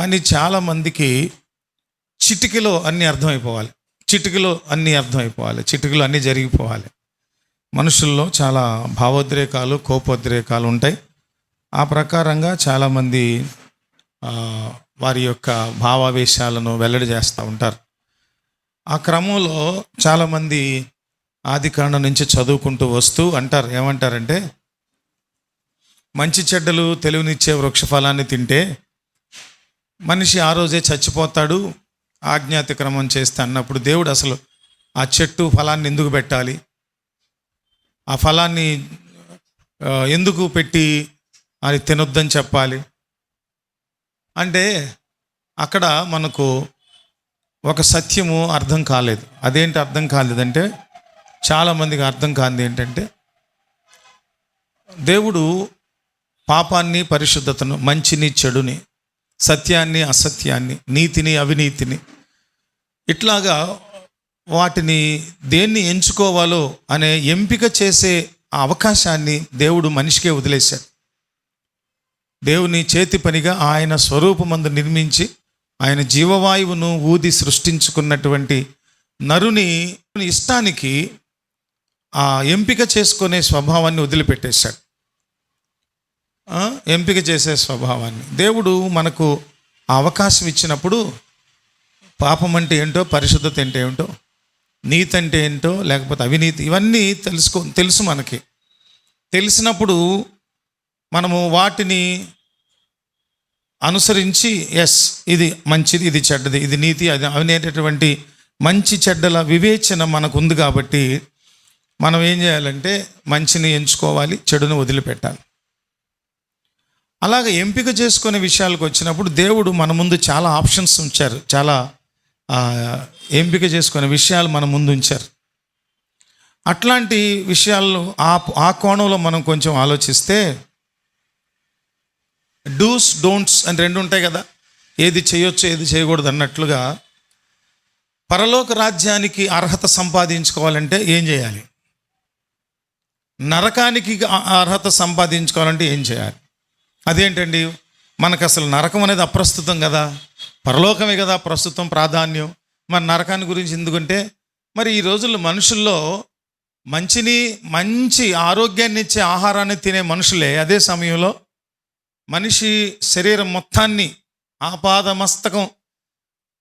కానీ చాలామందికి చిటికలో అన్నీ అర్థమైపోవాలి, చిటికలో అన్నీ జరిగిపోవాలి. మనుషుల్లో చాలా భావోద్రేకాలు, కోపోద్రేకాలు ఉంటాయి. ఆ ప్రకారంగా చాలామంది వారి యొక్క భావావేశాలను వెల్లడి చేస్తూ ఉంటారు. ఆ క్రమంలో చాలామంది ఆదికాండం నుంచి చదువుకుంటూ వస్తూ అంటారు, ఏమంటారంటే మంచి చెడ్డలు తెలివినిచ్చే వృక్షఫలాన్ని తింటే మనిషి ఆ రోజే చచ్చిపోతాడు, ఆజ్ఞాతిక్రమం చేస్తే అన్నప్పుడు దేవుడు అసలు ఆ చెట్టు ఫలాన్ని ఎందుకు పెట్టాలి, ఆ ఫలాన్ని ఎందుకు పెట్టి అది తినొద్దని చెప్పాలి అంటే అక్కడ మనకు ఒక సత్యము అర్థం కాలేదు. అదేంటి అర్థం కాలేదంటే, చాలామందికి అర్థం కానిది ఏంటంటే, దేవుడు పాపాన్ని పరిశుద్ధతను, మంచిని చెడుని, సత్యాన్ని అసత్యాన్ని, నీతిని అవినీతిని, ఇట్లాగా వాటిని దేన్ని ఎంచుకోవాలో అనే ఎంపిక చేసే ఆ అవకాశాన్ని దేవుడు మనిషికే వదిలేశాడు. దేవుని చేతి పనిగా ఆయన స్వరూపమందు నిర్మించి ఆయన జీవవాయువును ఊది సృష్టించుకున్నటువంటి నరుని ఇష్టానికి ఆ ఎంపిక చేసుకునే స్వభావాన్ని వదిలిపెట్టేశాడు. ఎంపిక చేసే స్వభావాన్ని దేవుడు మనకు ఆ అవకాశం ఇచ్చినప్పుడు పాపం అంటే ఏంటో, పరిశుద్ధత అంటే ఏంటో, నీతి అంటే ఏంటో, లేకపోతే అవినీతి, ఇవన్నీ తెలుసు మనకి. తెలిసినప్పుడు మనము వాటిని అనుసరించి ఇది మంచిది, ఇది చెడ్డది, ఇది నీతి, అది అనేటటువంటి మంచి చెడ్డల వివేచన మనకు ఉంది. కాబట్టి మనం ఏం చేయాలంటే మంచిని ఎంచుకోవాలి, చెడును వదిలిపెట్టాలి. అలాగే ఎంపిక చేసుకునే విషయాలకు వచ్చినప్పుడు దేవుడు మన ముందు చాలా ఆప్షన్స్ ఉంచారు, చాలా ఎంపిక చేసుకునే విషయాలు మన ముందు ఉంచారు. అట్లాంటి విషయాల్లో ఆ కోణంలో మనం కొంచెం ఆలోచిస్తే డూస్ డోంట్స్ అని రెండు ఉంటాయి కదా, ఏది చేయొచ్చు ఏది చేయకూడదు అన్నట్లుగా పరలోక రాజ్యానికి అర్హత సంపాదించుకోవాలంటే ఏం చేయాలి, నరకానికి అర్హత సంపాదించుకోవాలంటే ఏం చేయాలి. అదేంటండి, మనకు అసలు నరకం అనేది అప్రస్తుతం కదా, పరలోకమే కదా ప్రస్తుతం ప్రాధాన్యం. మరి నరకాన్ని గురించి ఎందుకంటే, మరి ఈ రోజుల్లో మనుషుల్లో మంచి ఆరోగ్యాన్ని ఇచ్చే ఆహారాన్ని తినే మనుషులే అదే సమయంలో మనిషి శరీరం మొత్తాన్ని ఆపాదమస్తకం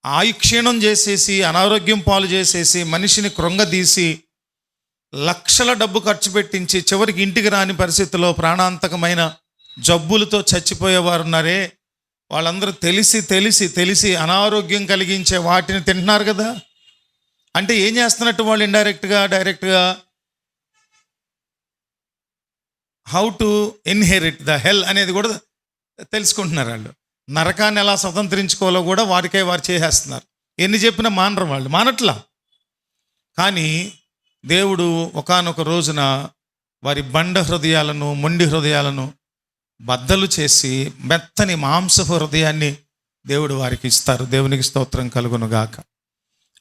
ఆయుక్షీణం చేసేసి, అనారోగ్యం పాలు చేసేసి, మనిషిని కృంగదీసి, లక్షల డబ్బు ఖర్చు పెట్టించి చివరికి ఇంటికి రాని పరిస్థితుల్లో ప్రాణాంతకమైన జబ్బులతో చచ్చిపోయేవారు ఉన్నారే, వాళ్ళందరూ తెలిసి అనారోగ్యం కలిగించే వాటిని తింటున్నారు కదా. అంటే ఏం చేస్తున్నట్టు వాళ్ళు డైరెక్ట్గా how to inherit the hell అనేది కూడా తెలుసుకుంటున్నారు. వాళ్ళు నరకాన్ని ఎలా స్వతంత్రించుకోవాలో కూడా వారు చేసేస్తున్నారు. ఎన్ని చెప్పినా మానరు, వాళ్ళు మానట్లా. కానీ దేవుడు ఒకానొక రోజున వారి బండ హృదయాలను, మొండి హృదయాలను బద్దలు చేసి మెత్తని మాంసపు హృదయాన్ని దేవుడు వారికి ఇస్తారు. దేవునికి స్తోత్రం కలుగునుగాక.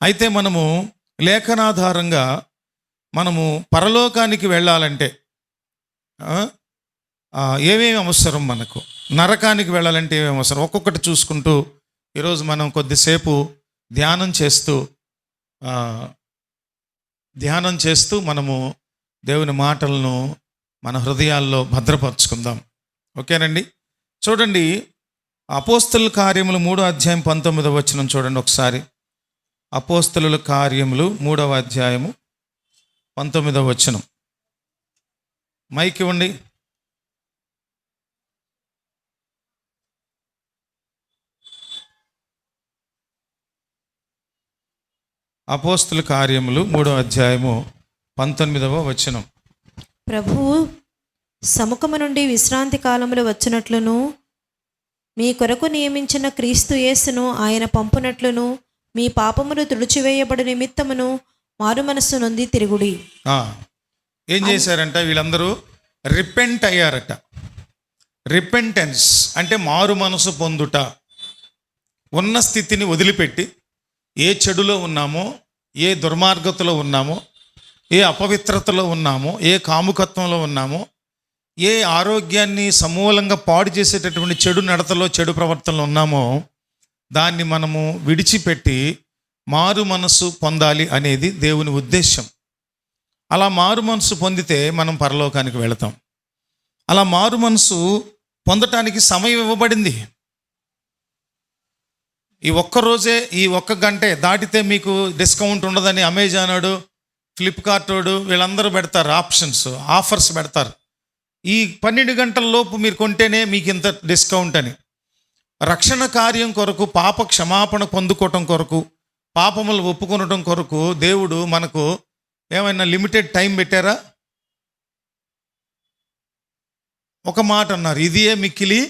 అయితే మనము లేఖనాధారంగా మనము పరలోకానికి వెళ్ళాలంటే ఏమేమి అవసరం, మనకు నరకానికి వెళ్ళాలంటే ఏమేమి అవసరం, ఒక్కొక్కటి చూసుకుంటూ ఈరోజు మనం కొద్దిసేపు ధ్యానం చేస్తూ మనము దేవుని మాటలను మన హృదయాల్లో భద్రపరుచుకుందాం. ఓకేనండి. చూడండి, అపోస్తలుల కార్యములు 3వ అధ్యాయం 19వ వచనం చూడండి ఒకసారి. అపోస్తలుల కార్యములు 3వ అధ్యాయము 19వ వచనం. మైక్ ఇవ్వండి. అపోస్తలుల కార్యములు 3వ అధ్యాయము 19వ వచనం. ప్రభువు సముఖము నుండి విశ్రాంతి కాలములు వచ్చినట్లును, మీ కొరకు నియమించిన క్రీస్తు యేసును ఆయన పంపునట్లును, మీ పాపములు తుడిచివేయబడు నిమిత్తమును మారు మనస్సు నొంది తిరుగుడి. ఏం చేశారంట, వీళ్ళందరూ రిపెంట్ అయ్యారట. రిపెంటెన్స్ అంటే మారు మనసు పొందుట. ఉన్న స్థితిని వదిలిపెట్టి, ఏ చెడులో ఉన్నామో, ఏ దుర్మార్గతలో ఉన్నామో, ఏ అపవిత్రతలో ఉన్నామో, ఏ కాముకత్వంలో ఉన్నామో, ఏ ఆరోగ్యాన్ని సమూలంగా పాడు చేసేటటువంటి చెడు నడతలో, చెడు ప్రవర్తనలో ఉన్నామో, దాన్ని మనము విడిచిపెట్టి మారు మనస్సు పొందాలి అనేది దేవుని ఉద్దేశం. అలా మారు మనస్సు పొందితే మనం పరలోకానికి వెళతాం. అలా మారు మనస్సు పొందటానికి సమయం ఇవ్వబడింది. ఈ ఒక్కరోజే, ఈ ఒక్క గంటే దాటితే మీకు డిస్కౌంట్ ఉండదని అమెజాన్ వాడు, ఫ్లిప్కార్ట్ వాడు వీళ్ళందరూ పెడతారు ఆఫర్స్ పెడతారు. ఈ 12 గంటల లోపు మీరు కొంటేనే మీకు ఇంత డిస్కౌంట్ అని. రక్షణ కార్యం కొరకు, పాప క్షమాపణ పొందుకోవటం కొరకు, పాపములు ఒప్పుకొనటం కొరకు దేవుడు మనకు ఏమైనా లిమిటెడ్ టైం పెట్టారా? ఒక మాట అన్నారు, ఇదియే మిక్కిలి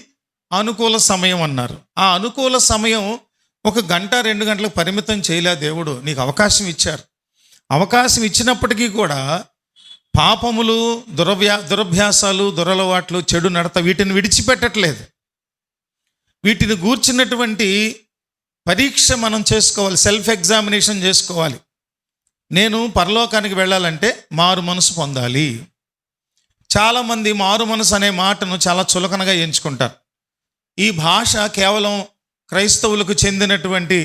అనుకూల సమయం అన్నారు. ఆ అనుకూల సమయం 1 గంట 2 గంటలకు పరిమితం చేయలే దేవుడు. నీకు అవకాశం ఇచ్చారు. అవకాశం ఇచ్చినప్పటికీ కూడా పాపములు, దురభ్యాసాలు, దురలవాట్లు, చెడు నడత వీటిని విడిచిపెట్టట్లేదు. వీటిని గూర్చినటువంటి పరీక్ష మనం చేసుకోవాలి, సెల్ఫ్ ఎగ్జామినేషన్ చేసుకోవాలి. నేను పరలోకానికి వెళ్ళాలంటే మారు మనసు పొందాలి. చాలామంది మారు మనసు అనే మాటను చాలా చులకనగా ఎంచుకుంటారు. ఈ భాష కేవలం క్రైస్తవులకు చెందినటువంటి,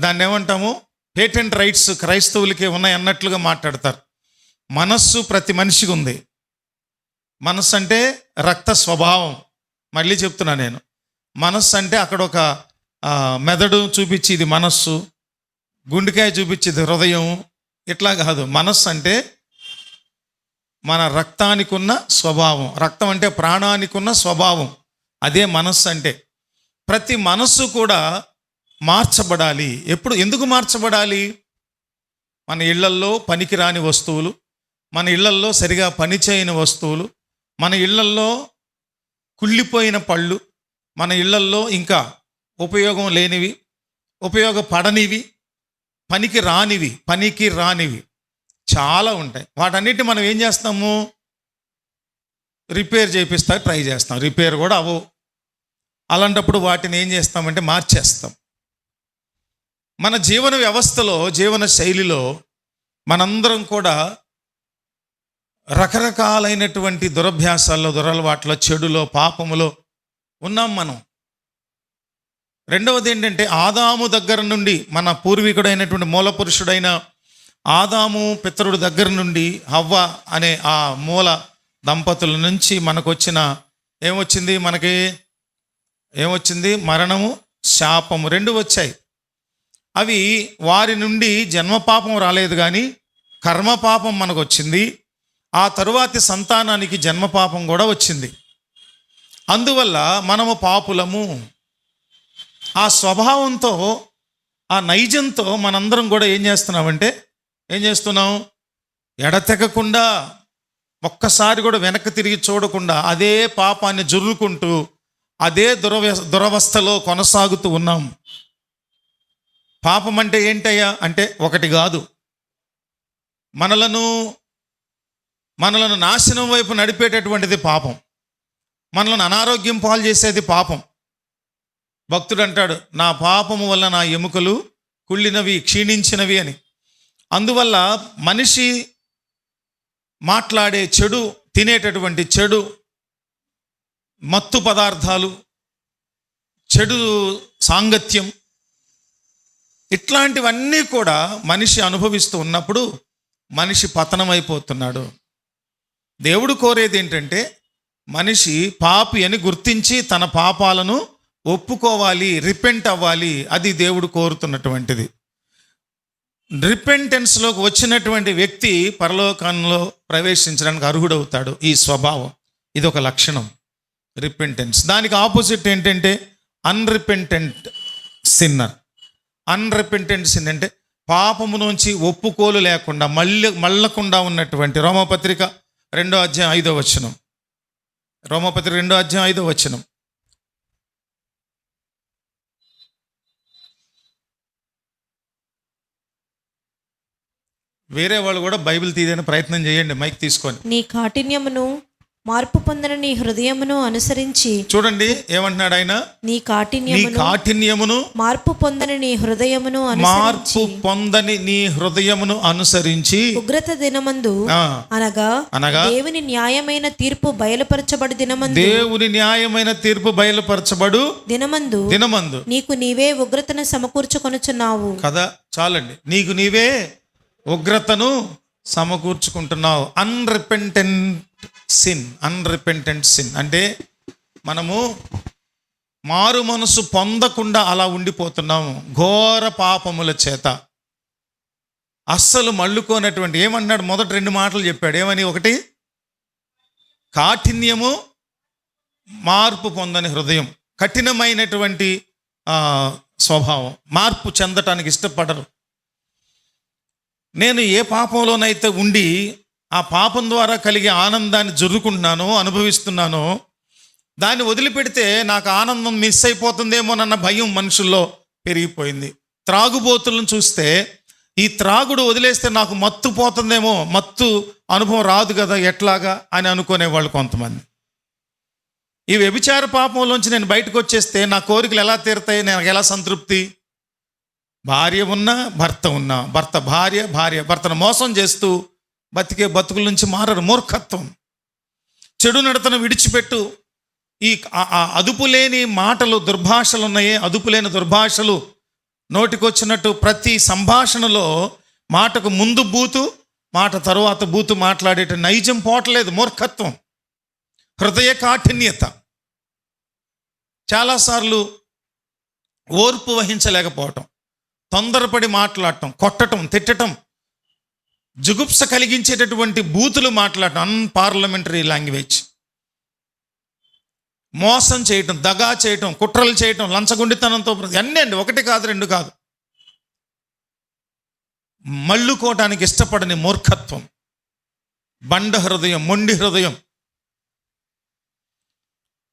దాన్ని ఏమంటాము, పేటెంట్ రైట్స్ క్రైస్తవులకే ఉన్నాయి అన్నట్లుగా మాట్లాడతారు. మనస్సు ప్రతి మనిషికి ఉంది. మనస్సు అంటే రక్త స్వభావం. మళ్ళీ చెప్తున్నా నేను, మనస్సు అంటే అక్కడ ఒక మెదడు చూపించి ఇది మనస్సు, గుండెకాయ చూపించేది హృదయం, ఇట్లా కాదు. మనస్సు అంటే మన రక్తానికి ఉన్న స్వభావం. రక్తం అంటే ప్రాణానికి ఉన్న స్వభావం, అదే మనస్సు అంటే. ప్రతి మనస్సు కూడా మార్చబడాలి. ఎందుకు మార్చబడాలి? మన ఇళ్లల్లో పనికిరాని వస్తువులు, మన ఇళ్లల్లో సరిగా పనిచేయని వస్తువులు, మన ఇళ్లల్లో కుళ్ళిపోయిన పళ్ళు, మన ఇళ్లల్లో ఇంకా ఉపయోగం లేనివి, ఉపయోగపడనివి, పనికి రానివి చాలా ఉంటాయి. వాటన్నిటి మనం ఏం చేస్తాము? రిపేర్ చేపిస్తా ట్రై చేస్తాం. రిపేర్ కూడా అవ్వవు. అలాంటప్పుడు వాటిని ఏం చేస్తామంటే మార్చేస్తాం. మన జీవన వ్యవస్థలో, జీవన శైలిలో మనందరం కూడా రకరకాలైనటువంటి దురభ్యాసాల్లో, దురలవాట్లో, చెడులో, పాపములో ఉన్నాం మనం. రెండవది ఏంటంటే, ఆదాము దగ్గర నుండి, మన పూర్వీకుడైనటువంటి మూల పురుషుడైన ఆదాము పితరుడు దగ్గర నుండి హవ్వ అనే ఆ మూల దంపతుల నుంచి మనకి ఏమొచ్చింది? మరణము, శాపము 2 వచ్చాయి. అవి వారి నుండి జన్మపాపం రాలేదు, కానీ కర్మపాపం మనకు వచ్చింది. ఆ తరువాతి సంతానానికి జన్మపాపం కూడా వచ్చింది. అందువల్ల మనము పాపులము. ఆ స్వభావంతో, ఆ నైజంతో మనందరం కూడా ఏం చేస్తున్నాం? ఎడతెగకుండా, ఒక్కసారి కూడా వెనక్కి తిరిగి చూడకుండా అదే పాపాన్ని జుర్రుకుంటూ అదే దురవస్థలో కొనసాగుతూ ఉన్నాం. పాపం అంటే ఏంటయ్యా అంటే, ఒకటి కాదు, మనలను నాశనం వైపు నడిపేటటువంటిది పాపం. మనలను అనారోగ్యం పాలు చేసేది పాపం. భక్తుడు అంటాడు, నా పాపము వల్ల నా ఎముకలు కుళ్ళినవి, క్షీణించినవి అని. అందువల్ల మనిషి మాట్లాడే చెడు, తినేటటువంటి చెడు, మత్తు పదార్థాలు, చెడు సాంగత్యం, ఇట్లాంటివన్నీ కూడా మనిషి అనుభవిస్తూ ఉన్నప్పుడు మనిషి పతనమైపోతున్నాడు. దేవుడు కోరేది ఏంటంటే, మనిషి పాపి అని గుర్తించి తన పాపాలను ఒప్పుకోవాలి, రిపెంట్ అవ్వాలి. అది దేవుడు కోరుతున్నటువంటిది. రిపెంటెన్స్లోకి వచ్చినటువంటి వ్యక్తి పరలోకంలో ప్రవేశించడానికి అర్హుడవుతాడు. ఈ స్వభావం, ఇది ఒక లక్షణం, రిపెంటెన్స్. దానికి ఆపోజిట్ ఏంటంటే అన్రిపెంటెంట్ సిన్నర్. అన్రిపెంటెంట్ సిన్ అంటే పాపము నుంచి ఒప్పుకోలు లేకుండా, మళ్ళకుండా ఉన్నటువంటి. రోమపత్రిక 2వ అధ్యాయం 5వ వచనం. రోమపత్రిక 2వ అధ్యాయం 5వ వచనం. వేరే వాళ్ళు కూడా బైబిల్ తీయడానికి ప్రయత్నం చేయండి, మైక్ తీసుకొని. నీ కాఠిన్యమును మార్పు పొందని నీ హృదయమును అనుసరించి చూడండి ఏమంటున్నాడు ఆయన, నీ నీ కాఠిన్యమును కాఠిన్యమును మార్పు పొందని నీ హృదయమును మార్పు అనుసరించి పొందని నీ హృదయమును అనుసరించి ఉగ్రత దినమందు ఆ, అనగా అనగా దేవుని న్యాయమైన తీర్పు బయలుపరచబడి దినమందు దేవుని న్యాయమైన తీర్పు బయలుపరచబడు దినమందు నీకు నీవే ఉగ్రతను సమకూర్చుకొనుచున్నావు. కదా, చాలండి. నీకు నీవే ఉగ్రతను సమకూర్చుకుంటున్నావు. అన్రిపెంటెంట్ సిన్ అంటే మనము మారు మనసు పొందకుండా అలా ఉండిపోతున్నాము ఘోర పాపముల చేత. అస్సలు మళ్ళుకోనటువంటి, ఏమన్నాడు, మొదటి 2 మాటలు చెప్పాడు. ఏమని? ఒకటి కాఠిన్యము, మార్పు పొందని హృదయం. కఠినమైనటువంటి స్వభావం, మార్పు చెందటానికి ఇష్టపడరు. నేను ఏ పాపంలోనైతే ఉండి ఆ పాపం ద్వారా కలిగే ఆనందాన్ని జరుపుకుంటున్నానో, అనుభవిస్తున్నానో, దాన్ని వదిలిపెడితే నాకు ఆనందం మిస్ అయిపోతుందేమోనన్న భయం మనుషుల్లో పెరిగిపోయింది. త్రాగుబోతులను చూస్తే ఈ త్రాగుడు వదిలేస్తే నాకు మత్తు పోతుందేమో, మత్తు అనుభవం రాదు కదా ఎట్లాగా అని అనుకునేవాళ్ళు కొంతమంది. ఈ వ్యభిచార పాపంలోంచి నేను బయటకు వచ్చేస్తే నా కోరికలు ఎలా తీరుతాయి, నాకు ఎలా సంతృప్తి? భార్య ఉన్నా, భర్త ఉన్నా, భార్య భర్తను మోసం చేస్తూ బతికే బతుకుల నుంచి మారరు. మూర్ఖత్వం. చెడు నడతను విడిచిపెట్టు. ఈ అదుపులేని మాటలు, దుర్భాషలు ఉన్నాయే, అదుపులేని దుర్భాషలు నోటికొచ్చినట్టు ప్రతి సంభాషణలో మాటకు ముందు బూతు, మాట తరువాత బూతు మాట్లాడేట నైజం పోవట్లేదు. మూర్ఖత్వం, హృదయ కాఠిన్యత. చాలాసార్లు ఓర్పు వహించలేకపోవటం, తొందరపడి మాట్లాడటం, కొట్టటం, తిట్టటం, జుగుప్స కలిగించేటటువంటి బూతులు మాట్లాడటం, అన్పార్లమెంటరీ లాంగ్వేజ్. మోసం చేయటం, దగా చేయటం, కుట్రలు చేయటం, లంచగొండితనంతో అన్నీ అండి, 1 కాదు 2 కాదు. మళ్ళుకోవటానికి ఇష్టపడని మూర్ఖత్వం, బండ హృదయం, మొండి హృదయం.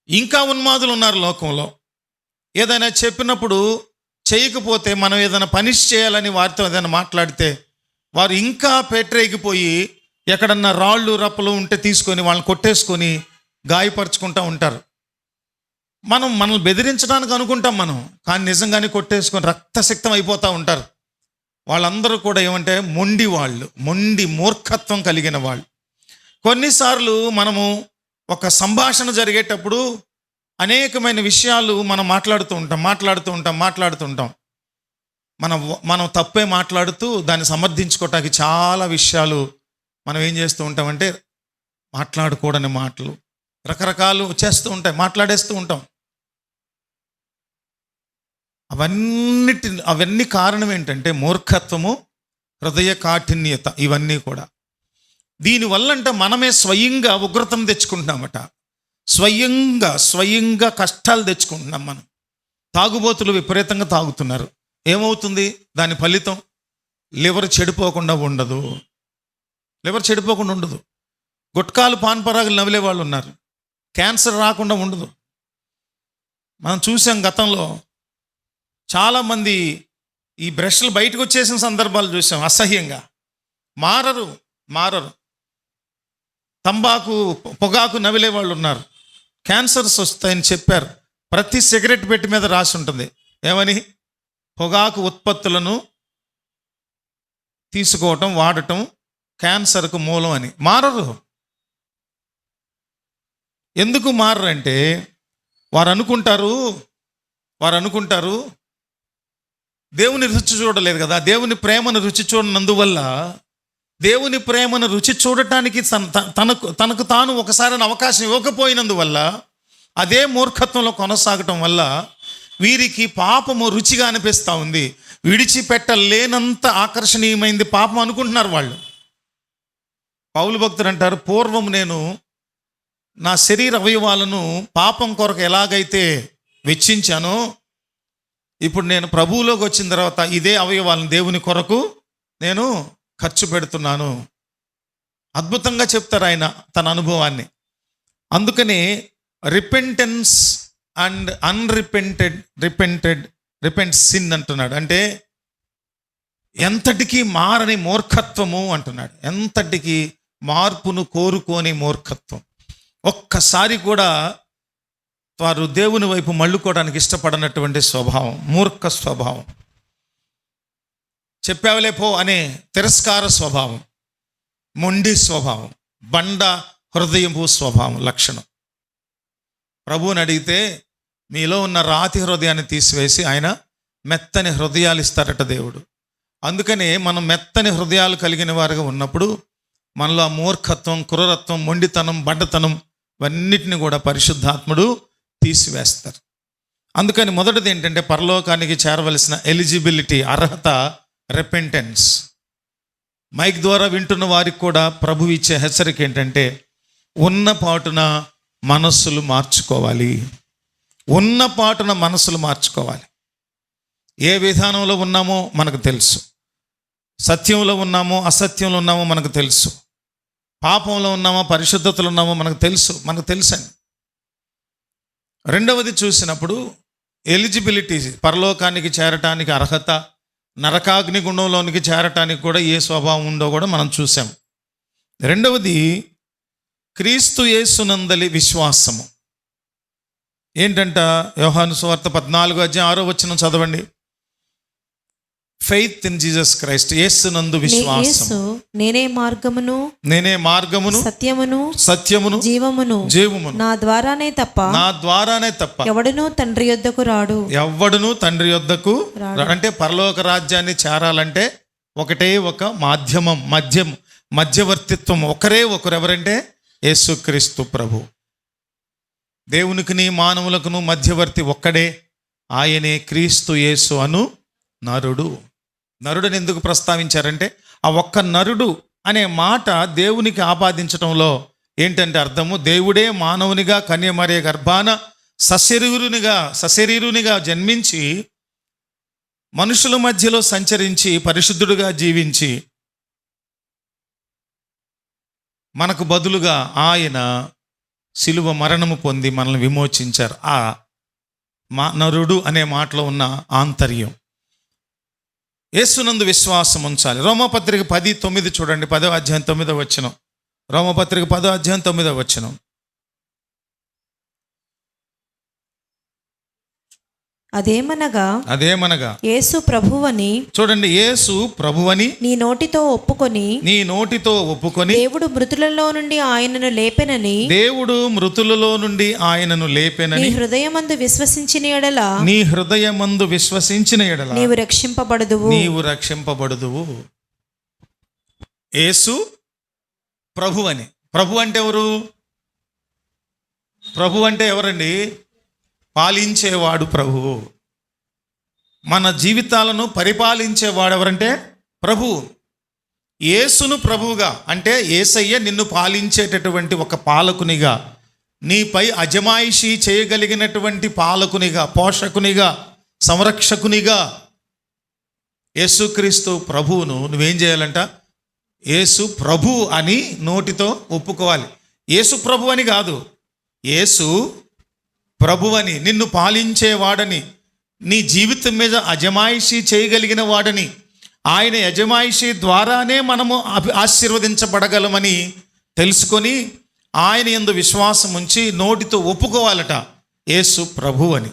ఇంకా ఉన్మాదులు ఉన్నారు లోకంలో. ఏదైనా చెప్పినప్పుడు చేయకపోతే, మనం ఏదైనా పనిష్ చేయాలని వారితో ఏదైనా మాట్లాడితే వారు ఇంకా పెట్టరేగిపోయి ఎక్కడన్నా రాళ్ళు రప్పలు ఉంటే తీసుకొని వాళ్ళని కొట్టేసుకొని గాయపరుచుకుంటూ ఉంటారు. మనల్ని బెదిరించడానికి అనుకుంటాం మనం, కానీ నిజంగానే కొట్టేసుకొని రక్తసిక్తం అయిపోతూ ఉంటారు. వాళ్ళందరూ కూడా ఏమంటే మొండి వాళ్ళు, మొండి మూర్ఖత్వం కలిగిన వాళ్ళు. కొన్నిసార్లు మనము ఒక సంభాషణ జరిగేటప్పుడు అనేకమైన విషయాలు మనం మాట్లాడుతూ ఉంటాం. మనం తప్పే మాట్లాడుతూ దాన్ని సమర్థించుకోవటానికి చాలా విషయాలు మనం ఏం చేస్తూ ఉంటామంటే మాట్లాడకూడని మాటలు రకరకాలు చేస్తూ ఉంటాయి, మాట్లాడేస్తూ ఉంటాం. అవన్నీ కారణం ఏంటంటే మూర్ఖత్వము, హృదయ కాఠిన్యత. ఇవన్నీ కూడా దీనివల్ల అంటే మనమే స్వయంగా ఉగ్రతను తెచ్చుకుంటున్నామట. స్వయంగా కష్టాలు తెచ్చుకుంటున్నాం మనం. తాగుబోతులు విపరీతంగా తాగుతున్నారు. ఏమవుతుంది దాని ఫలితం? లివర్ చెడిపోకుండా ఉండదు. గుట్కాలు, పాన్పరాగులు నవిలే వాళ్ళు ఉన్నారు, క్యాన్సర్ రాకుండా ఉండదు. మనం చూసాం గతంలో చాలామంది ఈ బ్రష్లు బయటకు వచ్చేసిన సందర్భాలు చూసాం. అసహ్యంగా మారరు. పొగాకు నవిలే వాళ్ళు ఉన్నారు, క్యాన్సర్స్ వస్తాయని చెప్పారు. ప్రతి సిగరెట్ పెట్టి మీద రాసి ఉంటుంది ఏమని? పొగాకు ఉత్పత్తులను తీసుకోవటం, వాడటం క్యాన్సర్కు మూలం అని. మారరు. ఎందుకు మారరంటే వారు అనుకుంటారు దేవుని రుచి చూడలేదు కదా, దేవుని ప్రేమను రుచి చూడనందువల్ల, దేవుని ప్రేమను రుచి చూడటానికి తనకు తాను ఒకసారి అవకాశం ఇవ్వకపోయినందువల్ల, అదే మూర్ఖత్వంలో కొనసాగటం వల్ల వీరికి పాపము రుచిగా అనిపిస్తూ ఉంది. విడిచిపెట్టలేనంత ఆకర్షణీయమైంది పాపం అనుకుంటున్నారు వాళ్ళు. పౌలు భక్తుడు అంటారు, పూర్వం నేను నా శరీర అవయవాలను పాపం కొరకు ఎలాగైతే వెచ్చించానో, ఇప్పుడు నేను ప్రభువులోకి వచ్చిన తర్వాత ఇదే అవయవాలను దేవుని కొరకు నేను ఖర్చు పెడుతున్నాను. అద్భుతంగా చెప్తారు ఆయన తన అనుభవాన్ని. అందుకని రిపెంటెన్స్ అండ్ రిపెంట్ సిన్ అంటున్నాడు. అంటే ఎంతటికి మారని మూర్ఖత్వము అంటున్నాడు. ఎంతటికి మార్పును కోరుకోని మూర్ఖత్వం. ఒక్కసారి కూడా వారు దేవుని వైపు మళ్ళుకోవడానికి ఇష్టపడనటువంటి స్వభావం, మూర్ఖ స్వభావం, చెప్పావులే పో అనే తిరస్కార స్వభావం, మొండి స్వభావం, బండ హృదయపు స్వభావం లక్షణం. ప్రభువుని అడిగితే మీలో ఉన్న రాతి హృదయాన్ని తీసివేసి ఆయన మెత్తని హృదయాలు ఇస్తారట దేవుడు. అందుకనే మనం మెత్తని హృదయాలు కలిగిన వారుగా ఉన్నప్పుడు మనలో ఆ మూర్ఖత్వం, క్రూరత్వం, మొండితనం, బండతనం ఇవన్నిటిని కూడా పరిశుద్ధాత్ముడు తీసివేస్తారు. అందుకని మొదటిది ఏంటంటే పరలోకానికి చేరవలసిన ఎలిజిబిలిటీ, అర్హత, రెపెంటెన్స్. మైక్ ద్వారా వింటున్న వారికి కూడా ప్రభు ఇచ్చే హెచ్చరిక ఏంటంటే ఉన్న పాటున మనస్సులు మార్చుకోవాలి. ఉన్న పాటున మనస్సులు మార్చుకోవాలి. ఏ విధానంలో ఉన్నామో మనకు తెలుసు, సత్యంలో ఉన్నామో అసత్యంలో ఉన్నామో మనకు తెలుసు, పాపంలో ఉన్నామో పరిశుద్ధతలో ఉన్నామో మనకు తెలుసండి. రెండవది చూసినప్పుడు ఎలిజిబిలిటీ, పరలోకానికి చేరటానికి అర్హత, నరకాగ్ని గుండంలోనికి చేరటానికి కూడా ఏ స్వభావం ఉందో కూడా మనం చూసాం. రెండవది క్రీస్తు యేసునందలి విశ్వాసము. ఏంటంట? యోహాను సువార్త 14:6 చదవండి. ఫెయిత్ ఇన్ జీసస్ క్రైస్ట్, యేసునందు విశ్వాసం. నేనే మార్గమును సత్యమును జీవమును నా ద్వారానే తప్ప ఎవడునూ తండ్రి యొద్దకు రాడు. అంటే పరలోక రాజ్యాన్ని చేరాలంటే ఒకటే ఒక మాధ్యమం, మధ్యవర్తిత్వం, ఒకరు ఎవరంటే యేసుక్రీస్తు ప్రభు. దేవునికిని మానవులకును మధ్యవర్తి ఒక్కడే, ఆయనే క్రీస్తు యేసు అను నరుడు. నరుడని ఎందుకు ప్రస్తావించారంటే ఆ ఒక్క నరుడు అనే మాట దేవునికి ఆపాదించడంలో ఏంటంటే అర్థము, దేవుడే మానవునిగా కన్యమరియ గర్భాన సశరీరునిగా జన్మించి మనుషుల మధ్యలో సంచరించి పరిశుద్ధుడుగా జీవించి మనకు బదులుగా ఆయన శిలువ మరణము పొంది మనల్ని విమోచించారు. ఆ నరుడు అనే మాటలో ఉన్న ఆంతర్యం. యేసునందు విశ్వాసం ఉంచాలి. రోమపత్రిక 10:9 చూడండి. 10వ అధ్యాయం 9వ వచనం. రోమపత్రిక 10వ అధ్యాయం 9వ వచనం. అదేమనగా యేసు ప్రభువని, చూడండి, యేసు ప్రభువని నీ నోటితో ఒప్పుకొని దేవుడు మృతులలో నుండి ఆయనను లేపెనని నీ హృదయమందు విశ్వసించిన ఎడల నీవు రక్షింపబడుదువు. యేసు ప్రభువని. ప్రభు అంటే ఎవరు? ప్రభు అంటే ఎవరండి? పాలించేవాడు ప్రభువు. మన జీవితాలను పరిపాలించేవాడు ఎవరంటే ప్రభువు. యేసును ప్రభువుగా అంటే యేసయ్య నిన్ను పాలించేటటువంటి ఒక పాలకునిగా, నీపై అజమాయిషీ చేయగలిగినటువంటి పాలకునిగా, పోషకునిగా, సంరక్షకునిగా యేసుక్రీస్తు ప్రభువును నువ్వేం చేయాలంట? యేసు ప్రభు అని నోటితో ఒప్పుకోవాలి. యేసు ప్రభు అని కాదు, యేసు ప్రభువని, నిన్ను పాలించేవాడని, నీ జీవితం మీద అజమాయిషీ చేయగలిగిన వాడని, ఆయన అజమాయిషీ ద్వారానే మనము ఆశీర్వదించబడగలమని తెలుసుకొని ఆయన యందు విశ్వాసం ఉంచి నోటితో ఒప్పుకోవాలట యేసు ప్రభువని.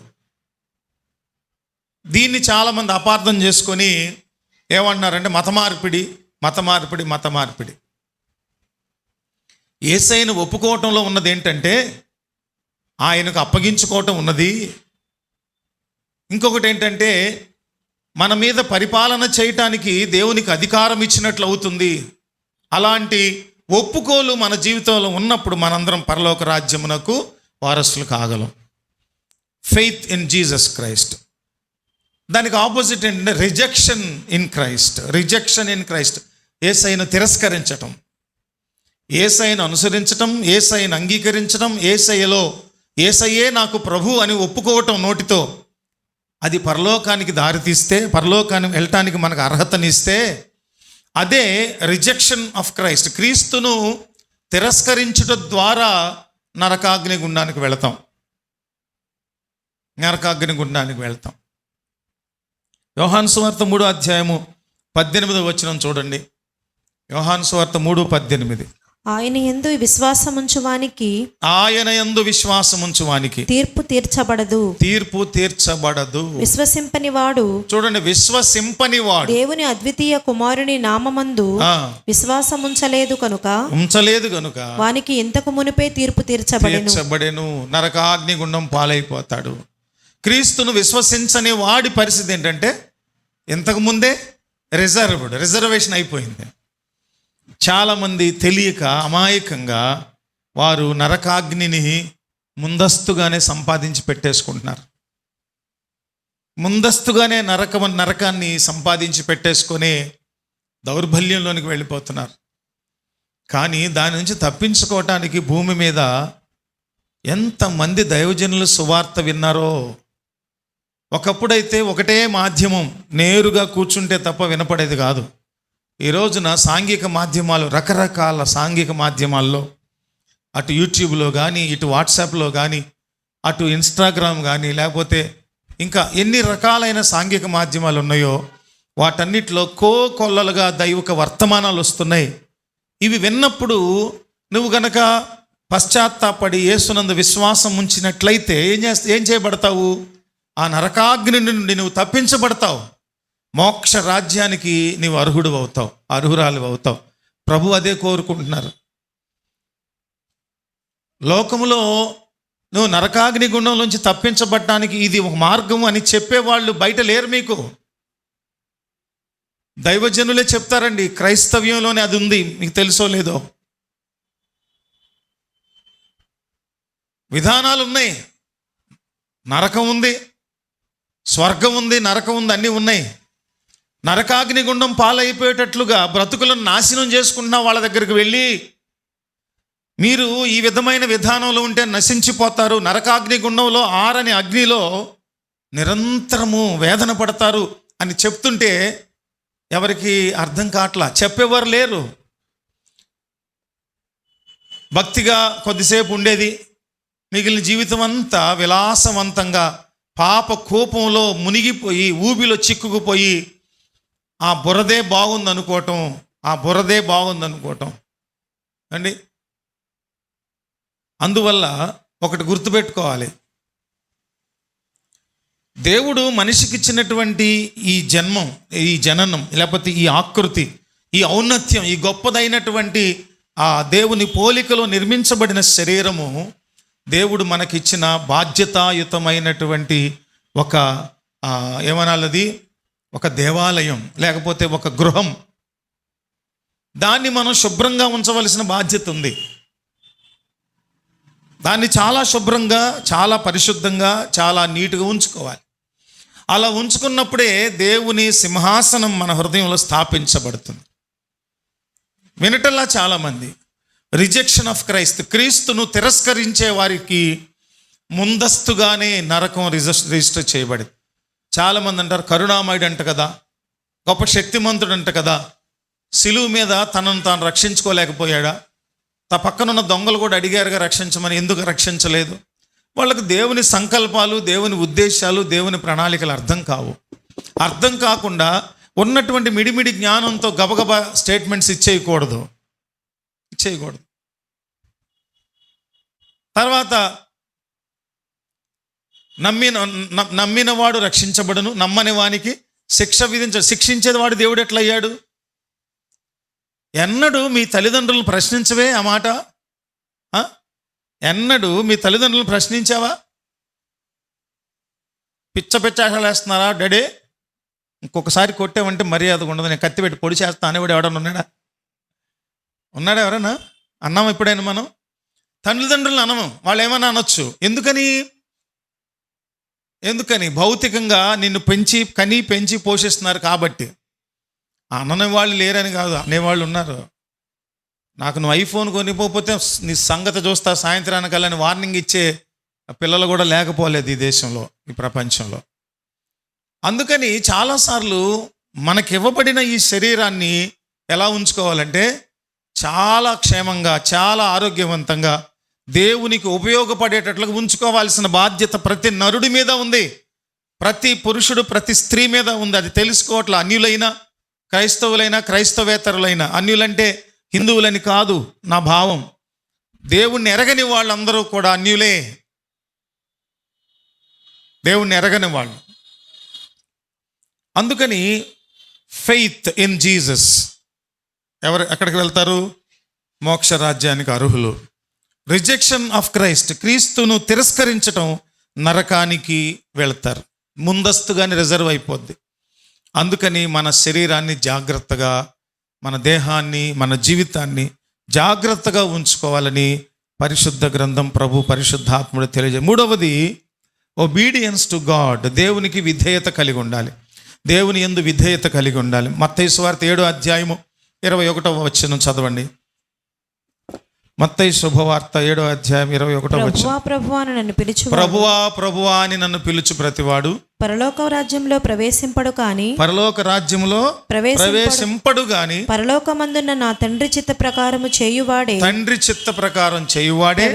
దీన్ని చాలామంది అపార్థం చేసుకొని ఏమంటున్నారంటే మత మార్పిడి. యేసయ్యను ఒప్పుకోవటంలో ఉన్నది ఏంటంటే ఆయనకు అప్పగించుకోవటం ఉన్నది. ఇంకొకటి ఏంటంటే మన మీద పరిపాలన చేయటానికి దేవునికి అధికారం ఇచ్చినట్లు అవుతుంది. అలాంటి ఒప్పుకోలు మన జీవితంలో ఉన్నప్పుడు మనందరం పరలోక రాజ్యమునకు వారసులు కాగలం. Faith in Jesus Christ. దానికి ఆపోజిట్ ఏంటంటే రిజెక్షన్ ఇన్ క్రైస్ట్. యేసయ్యను తిరస్కరించటం, యేసయ్యను అనుసరించటం, యేసయ్యను అంగీకరించటం, యేసయ్యే నాకు ప్రభు అని ఒప్పుకోవటం నోటితో, అది పరలోకానికి దారితీస్తే, పరలోకానికి వెళ్ళటానికి మనకు అర్హతనిస్తే, అదే రిజెక్షన్ ఆఫ్ క్రైస్ట్. క్రీస్తును తిరస్కరించడం ద్వారా నరకాగ్ని గుండానికి వెళతాం. యోహాను సువార్త 3:18 చూడండి. యోహాను సువార్త 3:18. ఆయన యందు విశ్వాసముంచువానికి ఆయన యందు విశ్వాసముంచువానికి తీర్పు తీర్చబడదు. తీర్పు తీర్చబడదు. విశ్వసింపని వాడు, చూడండి, విశ్వసింపని వాడు దేవుని అద్వితీయ కుమారుని నామమందు విశ్వాసముంచలేదు కనుక ఉంచలేదు గనుక వానికి ఇంతకు మునిపే తీర్పు తీర్చబడెను, నరకాగ్నిగుండం పాలైపోతాడు. క్రీస్తును విశ్వసించని వాడి పరిస్థితి ఏంటంటే ఇంతకు ముందే రిజర్వేషన్ అయిపోయింది. చాలామంది తెలియక అమాయకంగా వారు నరకాగ్నిని ముందస్తుగానే సంపాదించి పెట్టేసుకుంటున్నారు. ముందస్తుగానే నరకాన్ని సంపాదించి పెట్టేసుకొని దౌర్బల్యంలోనికి వెళ్ళిపోతున్నారు. కానీ దాని నుంచి తప్పించుకోవటానికి భూమి మీద ఎంతమంది దైవజనులు సువార్త విన్నారో. ఒకప్పుడైతే ఒకటే మాధ్యమం, నేరుగా కూర్చుంటే తప్ప వినపడేది కాదు. ఈ రోజున సాంఘిక మాధ్యమాలు, రకరకాల సాంఘిక మాధ్యమాల్లో, అటు యూట్యూబ్లో కానీ, ఇటు వాట్సాప్లో కానీ, అటు ఇన్స్టాగ్రామ్ కానీ, లేకపోతే ఇంకా ఎన్ని రకాలైన సాంఘిక మాధ్యమాలు ఉన్నాయో వాటన్నిటిలో కోకొల్లలుగా దైవిక వర్తమానాలు వస్తున్నాయి. ఇవి విన్నప్పుడు నువ్వు గనక పశ్చాత్తాపడి యేసునందు విశ్వాసం ఉంచినట్లయితే ఏం చేయబడతావు? ఆ నరకాగ్ని నుండి నువ్వు తప్పించబడతావు. మోక్ష రాజ్యానికి నీవు అర్హుడు అవుతావు, అర్హురాలు అవుతావు. ప్రభు అదే కోరుకుంటున్నారు. లోకములో నువ్వు నరకాగ్ని గుండం నుంచి తప్పించబడటానికి ఇది ఒక మార్గం అని చెప్పేవాళ్ళు బయట లేరు. మీకు దైవజనులే చెప్తారండి. క్రైస్తవ్యంలోనే అది ఉంది, మీకు తెలుసో లేదో. విధానాలు ఉన్నాయి. నరకం ఉంది, స్వర్గం ఉంది, నరకం ఉంది, అన్నీ ఉన్నాయి. నరకాగ్ని గుండం పాలైపోయేటట్లుగా బ్రతుకులను నాశనం చేసుకుంటున్న వాళ్ళ దగ్గరికి వెళ్ళి మీరు ఈ విధమైన విధానంలో ఉంటే నశించిపోతారు, నరకాగ్ని గుండంలో ఆరని అగ్నిలో నిరంతరము వేదన పడతారు అని చెప్తుంటే ఎవరికి అర్థం కావట్లా, చెప్పేవారు లేరు. భక్తిగా కొద్దిసేపు ఉండేది, మిగిలిన జీవితం అంతా విలాసవంతంగా పాప కోపంలో మునిగిపోయి ఊబిలో చిక్కుకుపోయి ఆ బురదే బాగుందనుకోవటం అండి. అందువల్ల ఒకటి గుర్తుపెట్టుకోవాలి, దేవుడు మనిషికి ఇచ్చినటువంటి ఈ జన్మం, ఈ జననం, లేకపోతే ఈ ఆకృతి, ఈ ఔన్నత్యం, ఈ గొప్పదైనటువంటి ఆ దేవుని పోలికలో నిర్మించబడిన శరీరము దేవుడు మనకిచ్చిన బాధ్యతాయుతమైనటువంటి ఒక ఏమనాలది, ఒక దేవాలయం, లేకపోతే ఒక గృహం. దాన్ని మనం శుభ్రంగా ఉంచవలసిన బాధ్యత ఉంది. దాన్ని చాలా శుభ్రంగా, చాలా పరిశుద్ధంగా, చాలా నీట్గా ఉంచుకోవాలి. అలా ఉంచుకున్నప్పుడే దేవుని సింహాసనం మన హృదయంలో స్థాపించబడుతుంది. వినటల్లా చాలామంది రిజెక్షన్ ఆఫ్ క్రీస్తును తిరస్కరించే వారికి ముందస్తుగానే నరకం రిజిస్టర్ చేయబడింది. చాలామంది అంటారు, కరుణామయుడు అంట కదా, గొప్ప శక్తిమంతుడు అంట కదా, సిలువ మీద తనను తాను రక్షించుకోలేకపోయాడా? పక్కనున్న దొంగలు కూడా అడిగారుగా రక్షించమని, ఎందుకు రక్షించలేదు? వాళ్ళకు దేవుని సంకల్పాలు, దేవుని ఉద్దేశాలు, దేవుని ప్రణాళికలు అర్థం కావు. అర్థం కాకుండా ఉన్నటువంటి మిడిమిడి జ్ఞానంతో గబగబా స్టేట్మెంట్స్ ఇచ్చేయకూడదు. తర్వాత నమ్మినవాడు రక్షించబడును, నమ్మని వానికి శిక్షించేది వాడు దేవుడు ఎట్లయ్యాడు? ఎన్నడూ మీ తల్లిదండ్రులను ప్రశ్నించవే ఆ మాట? ఎన్నడూ మీ తల్లిదండ్రులను ప్రశ్నించావా? పిచ్చాశాలు వేస్తున్నారా? డాడీ ఇంకొకసారి కొట్టేవంటే మర్యాదగా ఉండదు, నేను కత్తి పెట్టి పొడి చేస్తా అనేవాడు ఎవడన్నా ఉన్నాడా? ఎవరన్నా అన్నాము ఎప్పుడైనా? మనం తల్లిదండ్రులను అనము, వాళ్ళు ఏమన్నా అనొచ్చు. ఎందుకని భౌతికంగా నిన్ను పెంచి పోషిస్తున్నారు కాబట్టి. అనని వాళ్ళు లేరని కాదు, అనేవాళ్ళు ఉన్నారు. నాకు నువ్వు ఐఫోన్ కొనిపోతే నీ సంగతి చూస్తా సాయంత్రానికల్లని వార్నింగ్ ఇచ్చే పిల్లలు కూడా లేకపోలేదు ఈ దేశంలో, ఈ ప్రపంచంలో. అందుకని చాలాసార్లు మనకివ్వబడిన ఈ శరీరాన్ని ఎలా ఉంచుకోవాలంటే చాలా క్షేమంగా, చాలా ఆరోగ్యవంతంగా, దేవునికి ఉపయోగపడేటట్లుగా ఉంచుకోవాల్సిన బాధ్యత ప్రతి నరుడి మీద ఉంది. ప్రతి పురుషుడు, ప్రతి స్త్రీ మీద ఉంది. అది తెలుసుకోవట్లా. అన్యులైనా, క్రైస్తవులైనా, క్రైస్తవేతరులైనా. అన్యులంటే హిందువులని కాదు నా భావం. దేవుణ్ణి ఎరగని వాళ్ళందరూ కూడా అన్యులే. దేవుణ్ణి ఎరగని వాళ్ళు. అందుకని ఫెయిత్ ఇన్ జీసస్ ఎవరు ఎక్కడికి వెళ్తారు? మోక్ష రాజ్యానికి అర్హులు. రిజెక్షన్ ఆఫ్ క్రైస్ట్, క్రీస్తును తిరస్కరించటం నరకానికి వెళ్తారు. ముందస్తుగానే రిజర్వ్ అయిపోద్ది. అందుకని మన శరీరాన్ని జాగ్రత్తగా, మన దేహాన్ని, మన జీవితాన్ని జాగ్రత్తగా ఉంచుకోవాలని పరిశుద్ధ గ్రంథం, ప్రభు పరిశుద్ధాత్ముడు తెలియజే. మూడవది ఒబీడియన్స్ టు గాడ్, దేవునికి విధేయత కలిగి ఉండాలి. దేవుని యందు విధేయత కలిగి ఉండాలి. మత్తయి సువార్త 7వ అధ్యాయము 21వ వచనం చదవండి. మత్తయి శుభవార్త 7వ అధ్యాయం 21వ వచనం. ప్రభువా అని నన్ను పిలుచు, ప్రభువా ప్రభువా అని నన్ను పిలుచు ప్రతివాడు పరలోక రాజ్యంలో ప్రవేశింపడు కానీ, పరలోక రాజ్యంలో ప్రవేశింపడు గాని, పరలోకమందున్న నా తండ్రి చిత్త ప్రకారము చేయువాడే, తండ్రి చిత్త ప్రకారం చేయువాడే